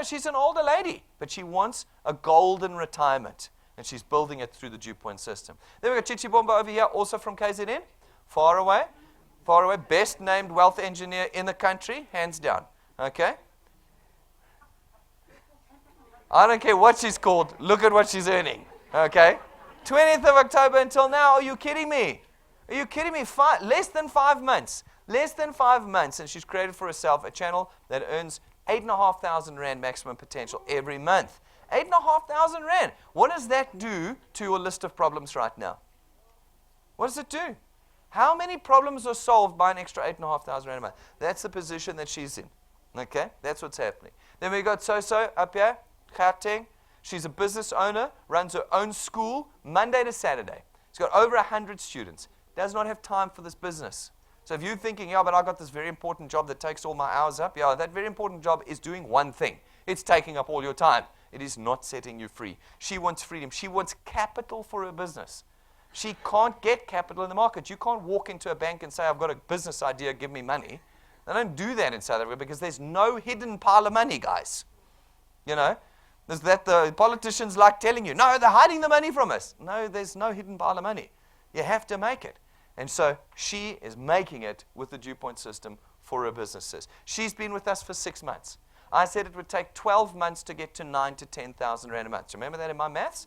she's an older lady. But she wants a golden retirement. And she's building it through the DuePoint system. Then we've got Chichi Bomba over here, also from KZN. Far away. Best named wealth engineer in the country, hands down. Okay? I don't care what she's called. Look at what she's earning. Okay? 20th of October until now. Are you kidding me? Are you kidding me? Less than 5 months. Less than 5 months. And she's created for herself a channel that earns 8,500 Rand maximum potential every month. 8,500 Rand. What does that do to your list of problems right now? What does it do? How many problems are solved by an extra 8,500 Rand a month? That's the position that she's in. Okay? That's what's happening. Then we got So-So up here. Gauteng. She's a business owner, runs her own school Monday to Saturday. She's got over 100 students. Does not have time for this business. So if you're thinking, yeah, but I got this very important job that takes all my hours up, yeah, that very important job is doing one thing. It's taking up all your time. It is not setting you free. She wants freedom. She wants capital for her business. She can't get capital in the market. You can't walk into a bank and say, I've got a business idea, give me money. They don't do that in South Africa because there's no hidden pile of money, guys. You know? Is that the politicians like telling you, no, they're hiding the money from us. No, there's no hidden pile of money. You have to make it. And so she is making it with the DuePoint system for her businesses. She's been with us for 6 months. I said it would take 12 months to get to 9,000 to 10,000 Rand a month. Remember that in my maths?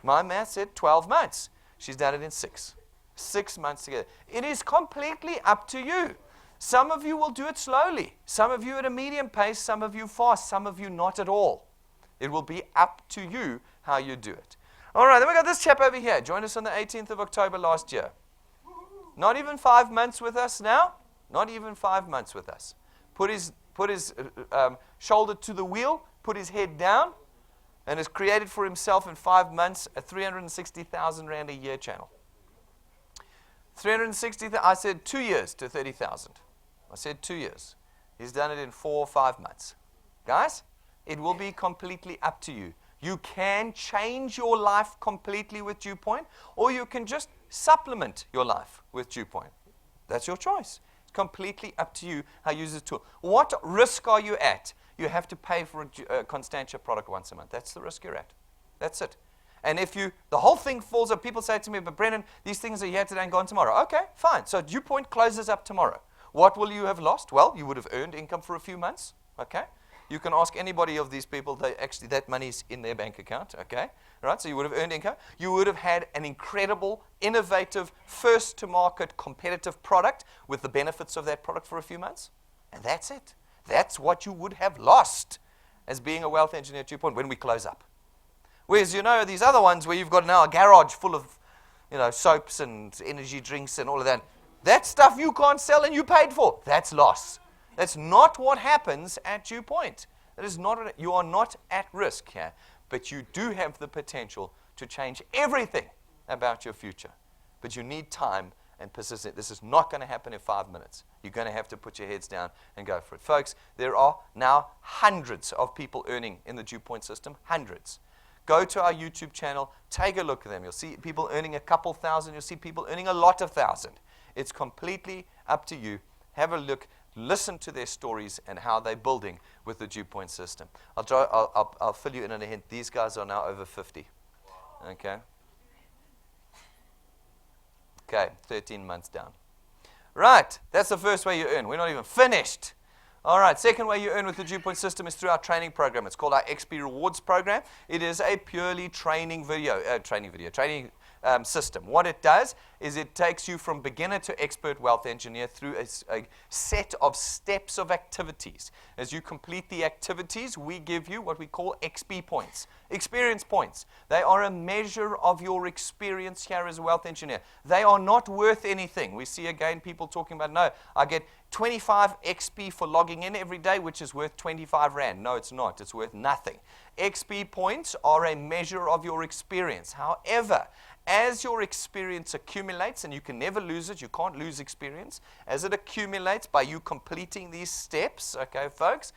My maths said 12 months. She's done it in 6. 6 months together. It is completely up to you. Some of you will do it slowly. Some of you at a medium pace. Some of you fast. Some of you not at all. It will be up to you how you do it. All right, then we got this chap over here. Joined us on the 18th of October last year. Not even 5 months with us now. Not even 5 months with us. Put his shoulder to the wheel, put his head down, and has created for himself in 5 months a 360,000 Rand a year channel. 360,000, I said 2 years to 30,000. I said 2 years. He's done it in 4 or 5 months. Guys? It will be completely up to you. You can change your life completely with DuePoint, or you can just supplement your life with DuePoint. That's your choice. It's completely up to you how you use the tool. What risk are you at? You have to pay for a Constantia product once a month. That's the risk you're at. That's it. And if the whole thing falls up, people say to me, but Brennan, these things are here today and gone tomorrow. Okay, fine. So DuePoint closes up tomorrow. What will you have lost? Well, you would have earned income for a few months. Okay. You can ask anybody of these people, that money is in their bank account, okay? Right, so you would have earned income. You would have had an incredible, innovative, first-to-market, competitive product with the benefits of that product for a few months. And that's it. That's what you would have lost as being a wealth engineer at DuePoint when we close up. Whereas, these other ones where you've got now a garage full of, soaps and energy drinks and all of that, that stuff you can't sell and you paid for. That's loss. That's not what happens at DuePoint. That is not. You are not at risk here, but you do have the potential to change everything about your future. But you need time and persistence. This is not going to happen in 5 minutes. You're going to have to put your heads down and go for it. Folks, there are now hundreds of people earning in the DuePoint system. Hundreds. Go to our YouTube channel. Take a look at them. You'll see people earning a couple thousand. You'll see people earning a lot of thousand. It's completely up to you. Have a look. Listen to their stories and how they're building with the DuePoint system. I'll fill you in on a hint. These guys are now over 50. Okay? Okay, 13 months down. Right, that's the first way you earn. We're not even finished. All right, second way you earn with the DuePoint system is through our training program. It's called our XP Rewards program. It is a purely training system. What it does is it takes you from beginner to expert wealth engineer through a set of steps of activities. As you complete the activities, we give you what we call XP points, experience points. They are a measure of your experience here as a wealth engineer. They are not worth anything. We see again people talking about, no, I get 25 XP for logging in every day, which is worth 25 Rand. No, it's not. It's worth nothing. XP points are a measure of your experience. However, as your experience accumulates, and you can never lose it, you can't lose experience, as it accumulates by you completing these steps, okay, folks,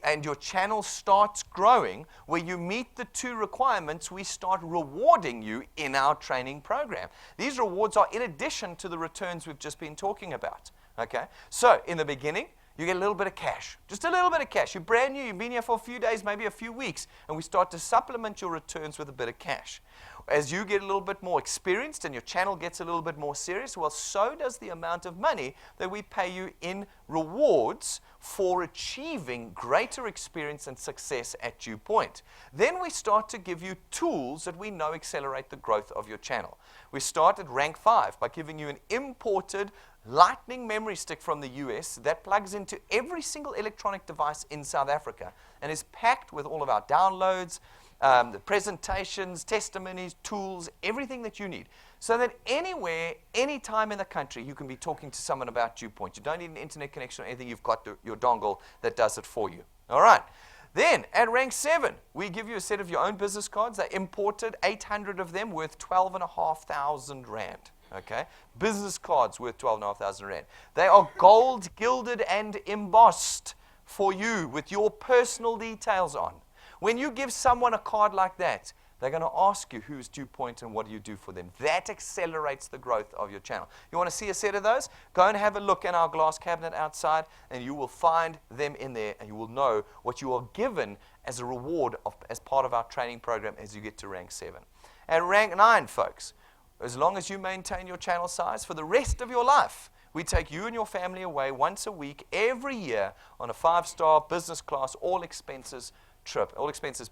and your channel starts growing, where you meet the 2 requirements, we start rewarding you in our training program. These rewards are in addition to the returns we've just been talking about, okay? So, in the beginning, You get a little bit of cash, just a little bit of cash. You're brand new, you've been here for a few days, maybe a few weeks, and we start to supplement your returns with a bit of cash. As you get a little bit more experienced and your channel gets a little bit more serious, well, so does the amount of money that we pay you in rewards for achieving greater experience and success at DuePoint. Then we start to give you tools that we know accelerate the growth of your channel. We start at rank 5 by giving you an imported Lightning memory stick from the US that plugs into every single electronic device in South Africa and is packed with all of our downloads, the presentations, testimonies, tools, everything that you need. So that anywhere, anytime in the country, you can be talking to someone about DuePoint. You don't need an internet connection or anything. You've got your dongle that does it for you. All right. Then, at rank 7, we give you a set of your own business cards. They're imported, 800 of them, worth 12,500 rand. Okay? Business cards worth 12,500 rand. They are gold, gilded, and embossed for you with your personal details on. When you give someone a card like that, they're going to ask you who's DuePoint and what do you do for them. That accelerates the growth of your channel. You want to see a set of those? Go and have a look in our glass cabinet outside, and you will find them in there, and you will know what you are given as a reward as part of our training program as you get to rank 7. At rank 9, folks, as long as you maintain your channel size for the rest of your life, we take you and your family away once a week, every year, on a 5-star business class, all expenses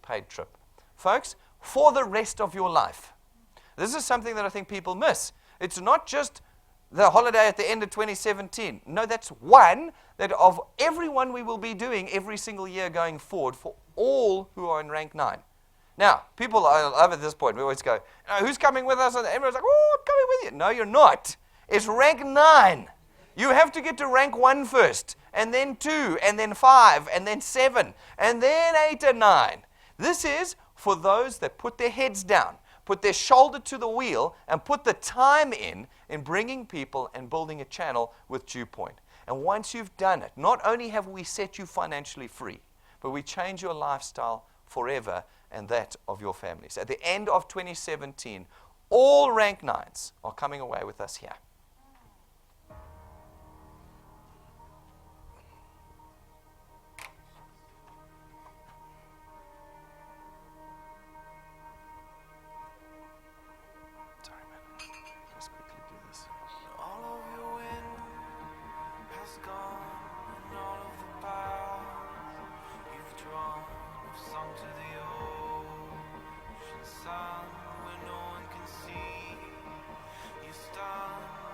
paid trip. Folks, for the rest of your life. This is something that I think people miss. It's not just the holiday at the end of 2017. No, that's one that of everyone we will be doing every single year going forward for all who are in rank 9. Now, people at this point, we always go, who's coming with us? And everyone's like, oh, I'm coming with you. No, you're not. It's rank 9. You have to get to rank 1 first, and then 2, and then 5, and then 7, and then 8 and 9. This is for those that put their heads down, put their shoulder to the wheel, and put the time in bringing people and building a channel with DuePoint. And once you've done it, not only have we set you financially free, but we change your lifestyle forever and that of your families. At the end of 2017, all rank 9s are coming away with us here.
Where no one can see you stand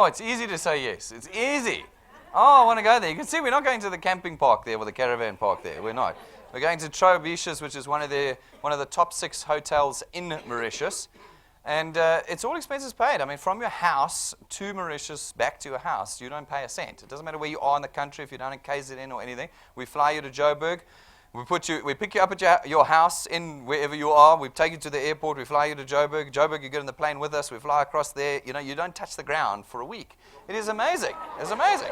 Oh, it's easy to say yes. It's easy. Oh, I want to go there. You can see we're not going to the camping park there or the caravan park there. We're not. We're going to Mauritius, which is one of the top 6 hotels in Mauritius. And it's all expenses paid. I mean, from your house to Mauritius, back to your house, you don't pay a cent. It doesn't matter where you are in the country, if you're down in KZN or anything. We fly you to Joburg. We pick you up at your house in wherever you are. We take you to the airport. We fly you to Joburg. Joburg, you get on the plane with us. We fly across there. You know, you don't touch the ground for a week. It is amazing. It's amazing.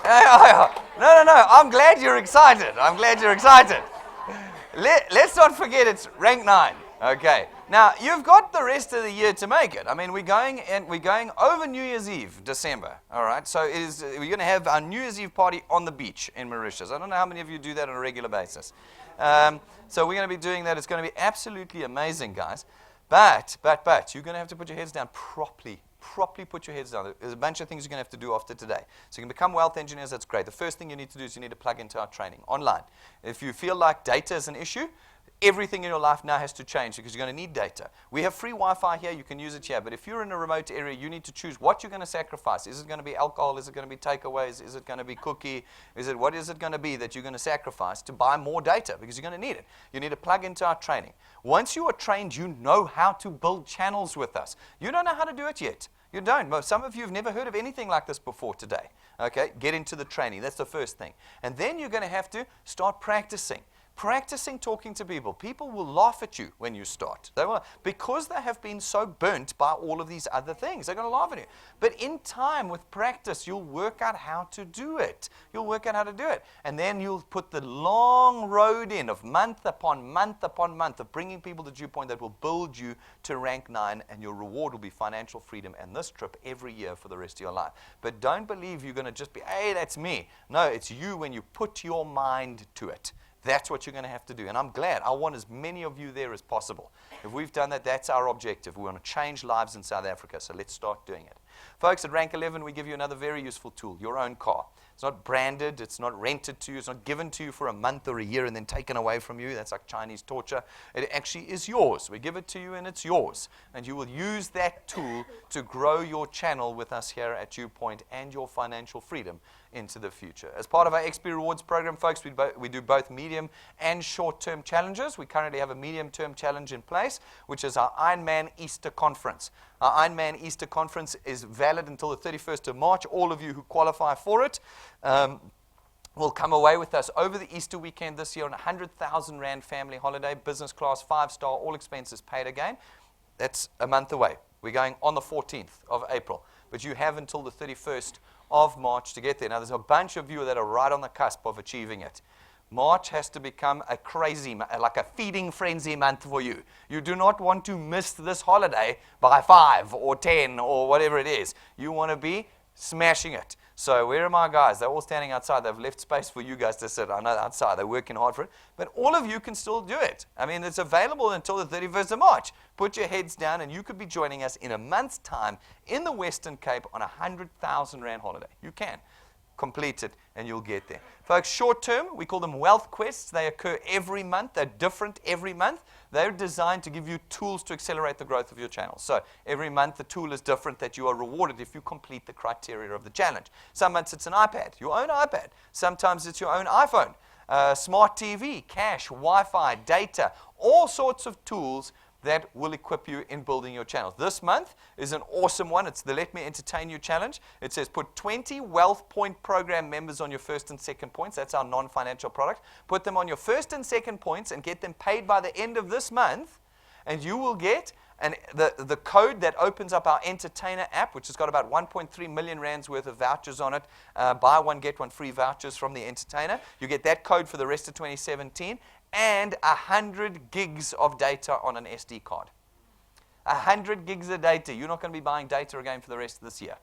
No. I'm glad you're excited. Let's not forget it's rank 9. Okay. Now, you've got the rest of the year to make it. I mean, we're going over New Year's Eve, December. All right. So we're going to have our New Year's Eve party on the beach in Mauritius. I don't know how many of you do that on a regular basis. So we're going to be doing that. It's going to be absolutely amazing, guys. But you're going to have to put your heads down properly put your heads down. There's a bunch of things you're going to have to do after today. So you can become wealth engineers. That's great. The first thing you need to do is you need to plug into our training online. If you feel like data is an issue, everything in your life now has to change because you're going to need data. We have free Wi-Fi here. You can use it here. But if you're in a remote area, you need to choose what you're going to sacrifice. Is it going to be alcohol? Is it going to be takeaways? Is it going to be cookie? What is it going to be that you're going to sacrifice to buy more data? Because you're going to need it. You need to plug into our training. Once you are trained, you know how to build channels with us. You don't know how to do it yet. You don't. Some of you have never heard of anything like this before today. Okay? Get into the training. That's the first thing. And then you're going to have to start practicing. Practicing talking to people. People will laugh at you when you start. They will, because they have been so burnt by all of these other things. They're going to laugh at you. But in time, with practice, you'll work out how to do it. And then you'll put the long road in of month upon month upon month of bringing people to DuePoint that will build you to rank 9, and your reward will be financial freedom and this trip every year for the rest of your life. But don't believe you're going to just be, hey, that's me. No, it's you when you put your mind to it. That's what you're going to have to do. And I'm glad. I want as many of you there as possible. If we've done that, that's our objective. We want to change lives in South Africa, so let's start doing it. Folks, at rank 11, we give you another very useful tool, your own car. It's not branded. It's not rented to you. It's not given to you for a month or a year and then taken away from you. That's like Chinese torture. It actually is yours. We give it to you and it's yours. And you will use that tool to grow your channel with us here at DuePoint and your financial freedom into the future. As part of our XP Rewards program, folks, we do both medium and short-term challenges. We currently have a medium-term challenge in place, which is our Ironman Easter Conference. Our Ironman Easter Conference is valid until the 31st of March. All of you who qualify for it will come away with us over the Easter weekend this year on a 100,000 Rand family holiday, business class, 5-star, all expenses paid again. That's a month away. We're going on the 14th of April. But you have until the 31st of March to get there. Now, there's a bunch of you that are right on the cusp of achieving it. March has to become a crazy, like a feeding frenzy month for you. You do not want to miss this holiday by 5 or 10 or whatever it is. You want to be smashing it. So where are my guys? They're all standing outside. They've left space for you guys to sit. I know outside. They're working hard for it. But all of you can still do it. I mean, it's available until the 31st of March. Put your heads down, and you could be joining us in a month's time in the Western Cape on a 100,000 Rand holiday. You can. Complete it, and you'll get there. Folks, short term, we call them wealth quests. They occur every month. They're different every month. They're designed to give you tools to accelerate the growth of your channel. So every month, the tool is different that you are rewarded if you complete the criteria of the challenge. Some months, it's an iPad, your own iPad. Sometimes it's your own iPhone, smart TV, cash, Wi-Fi, data, all sorts of tools that will equip you in building your channel. This month is an awesome one. It's the Let Me Entertain You Challenge. It says put 20 Wealth Point program members on your first and second points. That's our non-financial product. Put them on your first and second points and get them paid by the end of this month, and you will get the code that opens up our Entertainer app, which has got about 1.3 million Rands worth of vouchers on it. Buy one, get one free vouchers from the Entertainer. You get that code for the rest of 2017. And 100 gigs of data on an SD card. 100 gigs of data. You're not going to be buying data again for the rest of this year.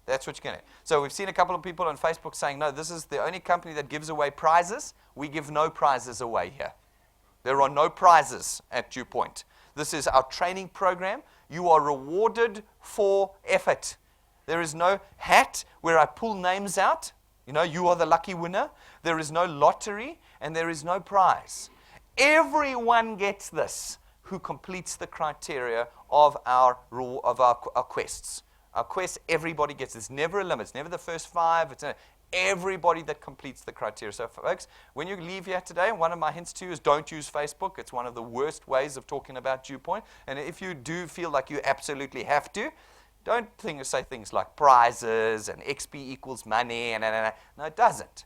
That's what you're going to. So we've seen a couple of people on Facebook saying, no, this is the only company that gives away prizes. We give no prizes away here. There are no prizes at DuePoint. This is our training program. You are rewarded for effort. There is no hat where I pull names out. You know, you are the lucky winner. There is no lottery, and there is no prize. Everyone gets this who completes the criteria of our quests. Our quests, everybody gets. There's never a limit. It's never the first 5. Everybody that completes the criteria. So, folks, when you leave here today, one of my hints to you is don't use Facebook. It's one of the worst ways of talking about DuePoint. And if you do feel like you absolutely have to, don't say things like prizes and XP equals money. No, it doesn't.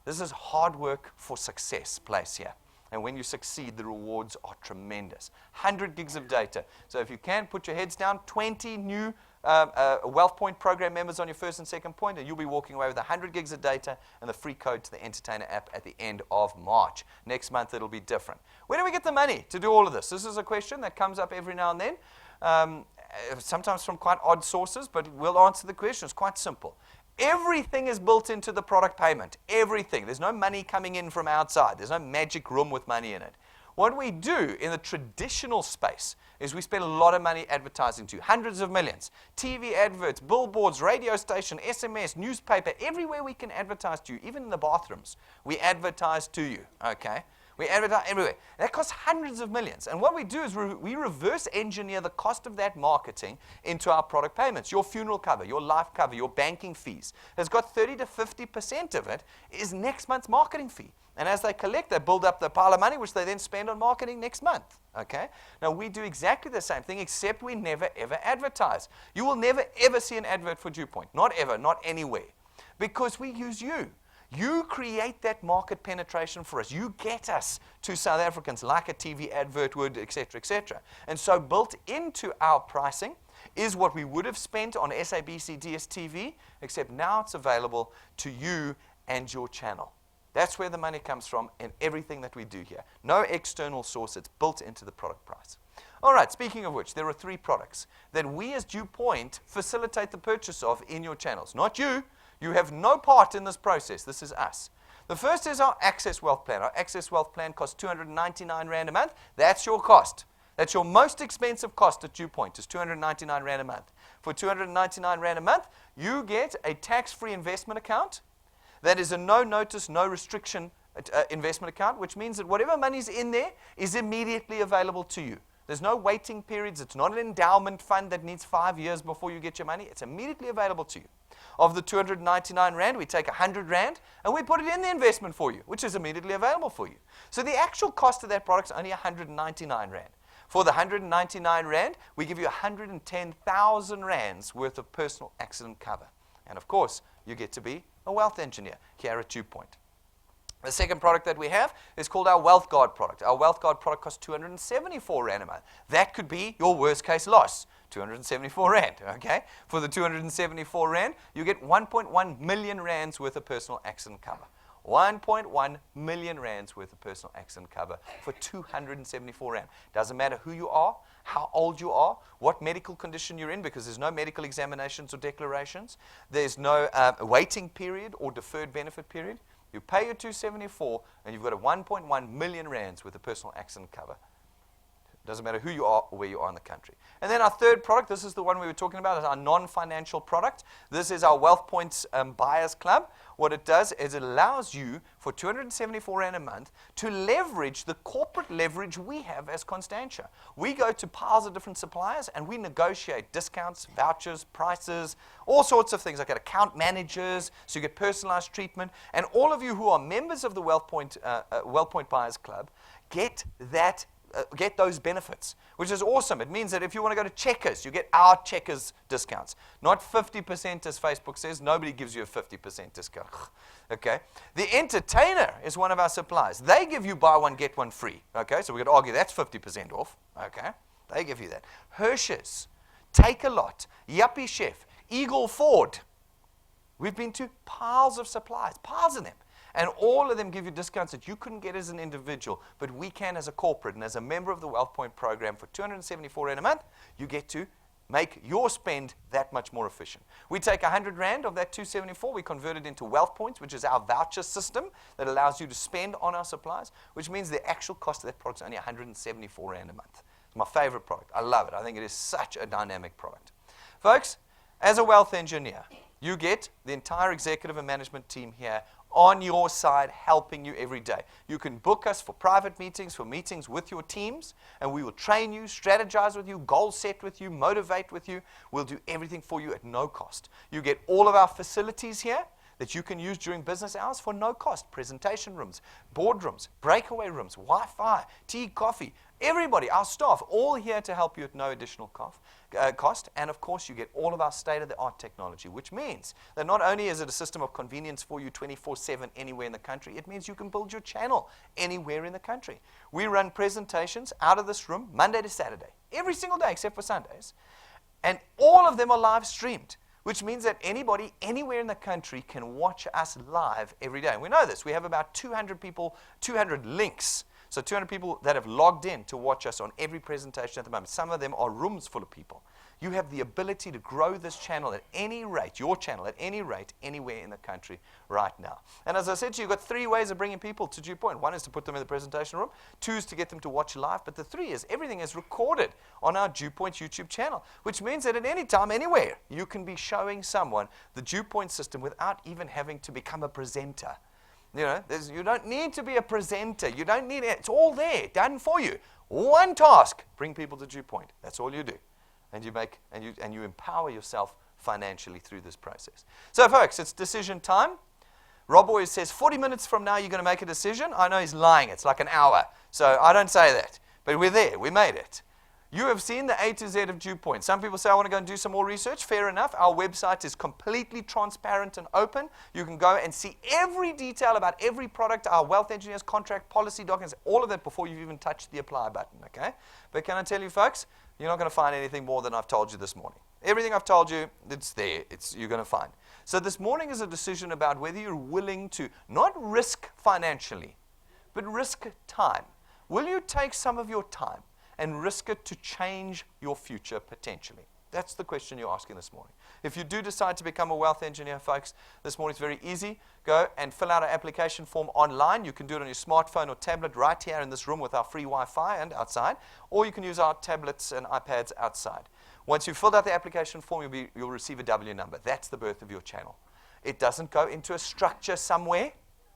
This is hard work for success place here. And when you succeed, the rewards are tremendous. 100 gigs of data. So if you can, put your heads down. 20 new WealthPoint program members on your first and second point, and you'll be walking away with 100 gigs of data and the free code to the Entertainer app at the end of March. Next month, it'll be different. Where do we get the money to do all of this? This is a question that comes up every now and then, sometimes from quite odd sources, but we'll answer the question. It's quite simple. Everything is built into the product payment. Everything. There's no money coming in from outside. There's no magic room with money in it. What we do in the traditional space is we spend a lot of money advertising to you, hundreds of millions. TV adverts, billboards, radio station, SMS, newspaper, everywhere we can advertise to you, even in the bathrooms, we advertise to you, okay? We advertise everywhere. That costs hundreds of millions. And what we do is we reverse engineer the cost of that marketing into our product payments. Your funeral cover, your life cover, your banking fees has got 30 to 50% of it is next month's marketing fee. And as they collect, they build up the pile of money, which they then spend on marketing next month. Okay? Now, we do exactly the same thing, except we never, ever advertise. You will never, ever see an advert for DuePoint. Not ever, not anywhere. Because we use you. You create that market penetration for us. You get us to South Africans like a TV advert would, et cetera, et cetera. And so built into our pricing is what we would have spent on SABC DSTV, except now it's available to you and your channel. That's where the money comes from in everything that we do here. No external source. It's built into the product price. All right, speaking of which, there are 3 products that we as DuePoint facilitate the purchase of in your channels. Not you. You have no part in this process. This is us. The first is our Access Wealth Plan. Our Access Wealth Plan costs 299 Rand a month. That's your cost. That's your most expensive cost at DuePoint, is 299 Rand a month. For 299 Rand a month, you get a tax-free investment account. That is a no-notice, no-restriction investment account, which means that whatever money's in there is immediately available to you. There's no waiting periods. It's not an endowment fund that needs 5 years before you get your money. It's immediately available to you. Of the 299 Rand, we take 100 Rand and we put it in the investment for you, which is immediately available for you. So the actual cost of that product is only 199 Rand. For the 199 Rand, we give you 110,000 Rands worth of personal accident cover. And of course, you get to be a wealth engineer here at DuePoint. The second product that we have is called our Wealth Guard product. Our Wealth Guard product costs 274 Rand a month. That could be your worst case loss, 274 Rand, okay? For the 274 Rand, you get 1.1 million Rands worth of personal accident cover. 1.1 million Rands worth of personal accident cover for 274 Rand. Doesn't matter who you are, how old you are, what medical condition you're in, because there's no medical examinations or declarations. There's no waiting period or deferred benefit period. You pay your 274 and you've got a 1.1 million Rands worth of personal accident cover. Doesn't matter who you are or where you are in the country. And then our third product, this is the one we were talking about, is our non-financial product. This is our WealthPoint Buyers Club. What it does is it allows you, for 274 Rand a month, to leverage the corporate leverage we have as Constantia. We go to piles of different suppliers and we negotiate discounts, vouchers, prices, all sorts of things. I get account managers, so you get personalized treatment. And all of you who are members of the WealthPoint Buyers Club get those benefits, which is awesome. It means that if you want to go to Checkers, you get our Checkers discounts. Not 50% as Facebook says. Nobody gives you a 50% discount. Okay? The Entertainer is one of our suppliers. They give you buy one, get one free. Okay? So we could argue that's 50% off. Okay? They give you that. Hershey's, Take a Lot, Yuppie Chef, Eagle Ford. We've been to piles of suppliers, piles of them. And all of them give you discounts that you couldn't get as an individual, but we can as a corporate. And as a member of the WealthPoint program for 274 Rand a month, you get to make your spend that much more efficient. We take 100 Rand of that 274, we convert it into Wealth Points, which is our voucher system that allows you to spend on our supplies, which means the actual cost of that product is only 174 Rand a month. It's my favorite product. I love it. I think it is such a dynamic product. Folks, as a wealth engineer, you get the entire executive and management team here on your side, helping you every day. You can book us for private meetings, for meetings with your teams, and we will train you, strategize with you, goal set with you, motivate with you. We'll do everything for you at no cost. You get all of our facilities here that you can use during business hours for no cost. Presentation rooms, boardrooms, breakaway rooms, Wi-Fi, tea, coffee. Everybody, our staff, all here to help you at no additional cost. And of course, you get all of our state-of-the-art technology, which means that not only is it a system of convenience for you 24/7 anywhere in the country, it means you can build your channel anywhere in the country. We run presentations out of this room Monday to Saturday, every single day except for Sundays. And all of them are live streamed, which means that anybody anywhere in the country can watch us live every day. And we know this. We have about 200 people, 200 links. So 200 people that have logged in to watch us on every presentation at the moment. Some of them are rooms full of people. You have the ability to grow this channel at any rate, your channel at any rate, anywhere in the country right now. And as I said to you, you've got 3 ways of bringing people to DuePoint. 1 is to put them in the presentation room. 2 is to get them to watch live. But the 3 is everything is recorded on our DuePoint YouTube channel, which means that at any time, anywhere, you can be showing someone the DuePoint system without even having to become a presenter. You know, you don't need to be a presenter. You don't need it. It's all there, done for you. One task: bring people to DuePoint. That's all you do, and you empower yourself financially through this process. So, folks, it's decision time. Rob always says 40 minutes from now you're going to make a decision. I know he's lying. It's like an hour, so I don't say that. But we're there. We made it. You have seen the A to Z of DuePoint. Some people say, I want to go and do some more research. Fair enough. Our website is completely transparent and open. You can go and see every detail about every product, our wealth engineers, contract, policy documents, all of that before you've even touched the apply button, okay? But can I tell you, folks, you're not going to find anything more than I've told you this morning. Everything I've told you, it's there. You're going to find. So this morning is a decision about whether you're willing to not risk financially, but risk time. Will you take some of your time and risk it to change your future potentially? That's the question you're asking this morning. If you do decide to become a wealth engineer, folks, this morning it's very easy. Go and fill out an application form online. You can do it on your smartphone or tablet right here in this room with our free Wi-Fi and outside, or you can use our tablets and iPads outside. Once you've filled out the application form, you'll receive a W number. That's the birth of your channel. It doesn't go into a structure somewhere.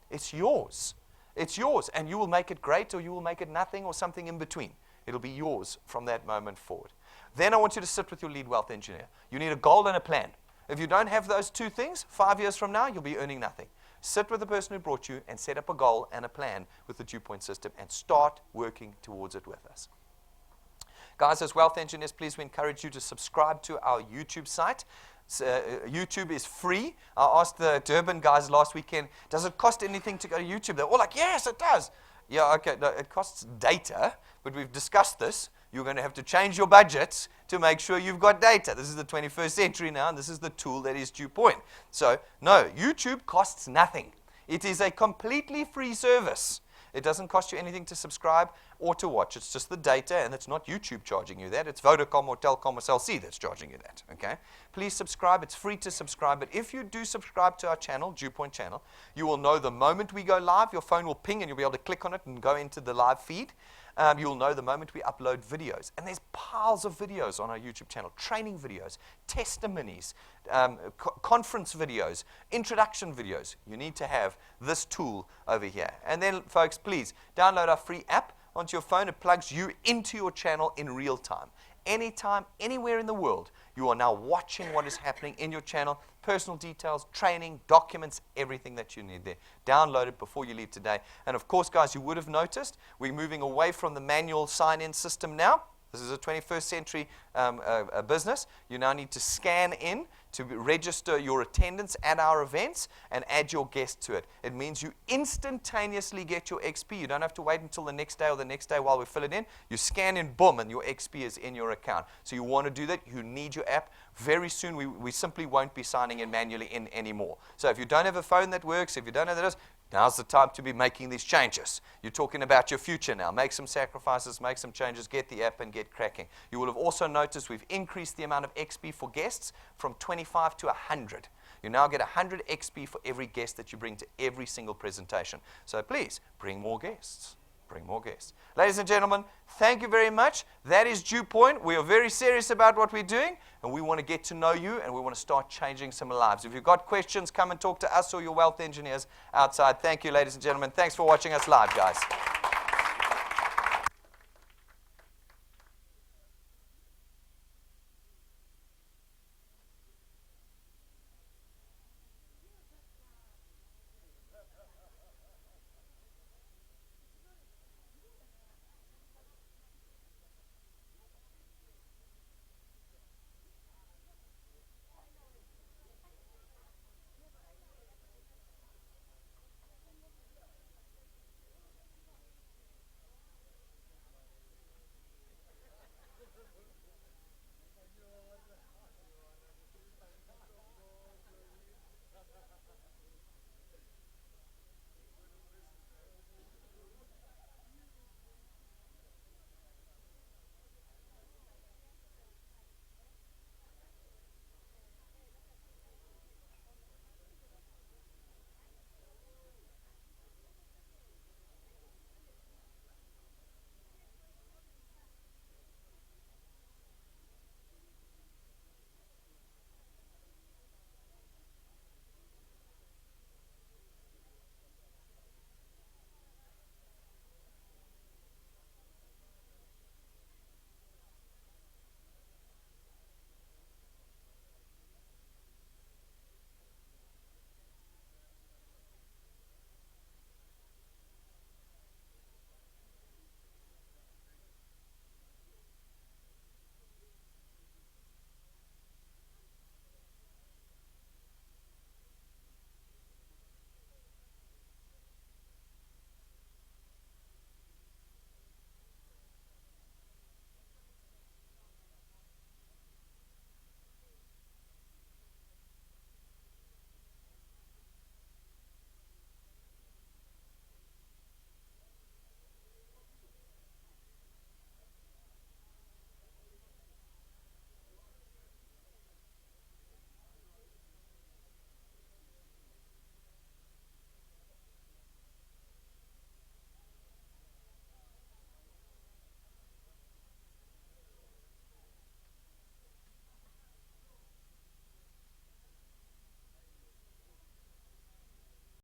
It's yours. It's yours, and you will make it great or you will make it nothing or something in between. It'll be yours from that moment forward. Then I want you to sit with your lead wealth engineer. You need a goal and a plan. If you don't have those 2 things, 5 years from now, you'll be earning nothing. Sit with the person who brought you and set up a goal and a plan with the DuePoint system and start working towards it with us. Guys, as wealth engineers, please, we encourage you to subscribe to our YouTube site. YouTube is free. I asked the Durban guys last weekend, does it cost anything to go to YouTube? They're all like, yes, it does. Yeah, okay, no, it costs data, but we've discussed this. You're going to have to change your budgets to make sure you've got data. This is the 21st century now, and this is the tool that is DuePoint. So, no, YouTube costs nothing. It is a completely free service. It doesn't cost you anything to subscribe or to watch. It's just the data, and it's not YouTube charging you that. It's Vodacom or Telkom or Cell C that's charging you that, okay? Please subscribe. It's free to subscribe. But if you do subscribe to our channel, DuePoint channel, you will know the moment we go live. Your phone will ping, and you'll be able to click on it and go into the live feed. You'll know the moment we upload videos. And there's piles of videos on our YouTube channel, training videos, testimonies, conference videos, introduction videos. You need to have this tool over here. And then, folks, please download our free app onto your phone. It plugs you into your channel in real time. Anytime, anywhere in the world, you are now watching what is happening in your channel, personal details, training, documents, everything that you need there. Download it before you leave today. And of course, guys, you would have noticed we're moving away from the manual sign-in system now. This is a 21st century business. You now need to scan in to register your attendance at our events and add your guest to it. It means you instantaneously get your XP. You don't have to wait until the next day or the next day while we fill it in. You scan in, boom, and your XP is in your account. So you want to do that, you need your app. Very soon, we simply won't be signing in manually in anymore. So if you don't have a phone that works, if you don't have that, now's the time to be making these changes. You're talking about your future now. Make some sacrifices, make some changes, get the app and get cracking. You will have also noticed we've increased the amount of XP for guests from 25 to 100. You now get 100 XP for every guest that you bring to every single presentation. So please, bring more guests. Bring more guests. Ladies and gentlemen, thank you very much. That is DuePoint. We are very serious about what we're doing, and we want to get to know you, and we want to start changing some lives. If you've got questions, come and talk to us or your wealth engineers outside. Thank you, ladies and gentlemen. Thanks for watching us live, guys.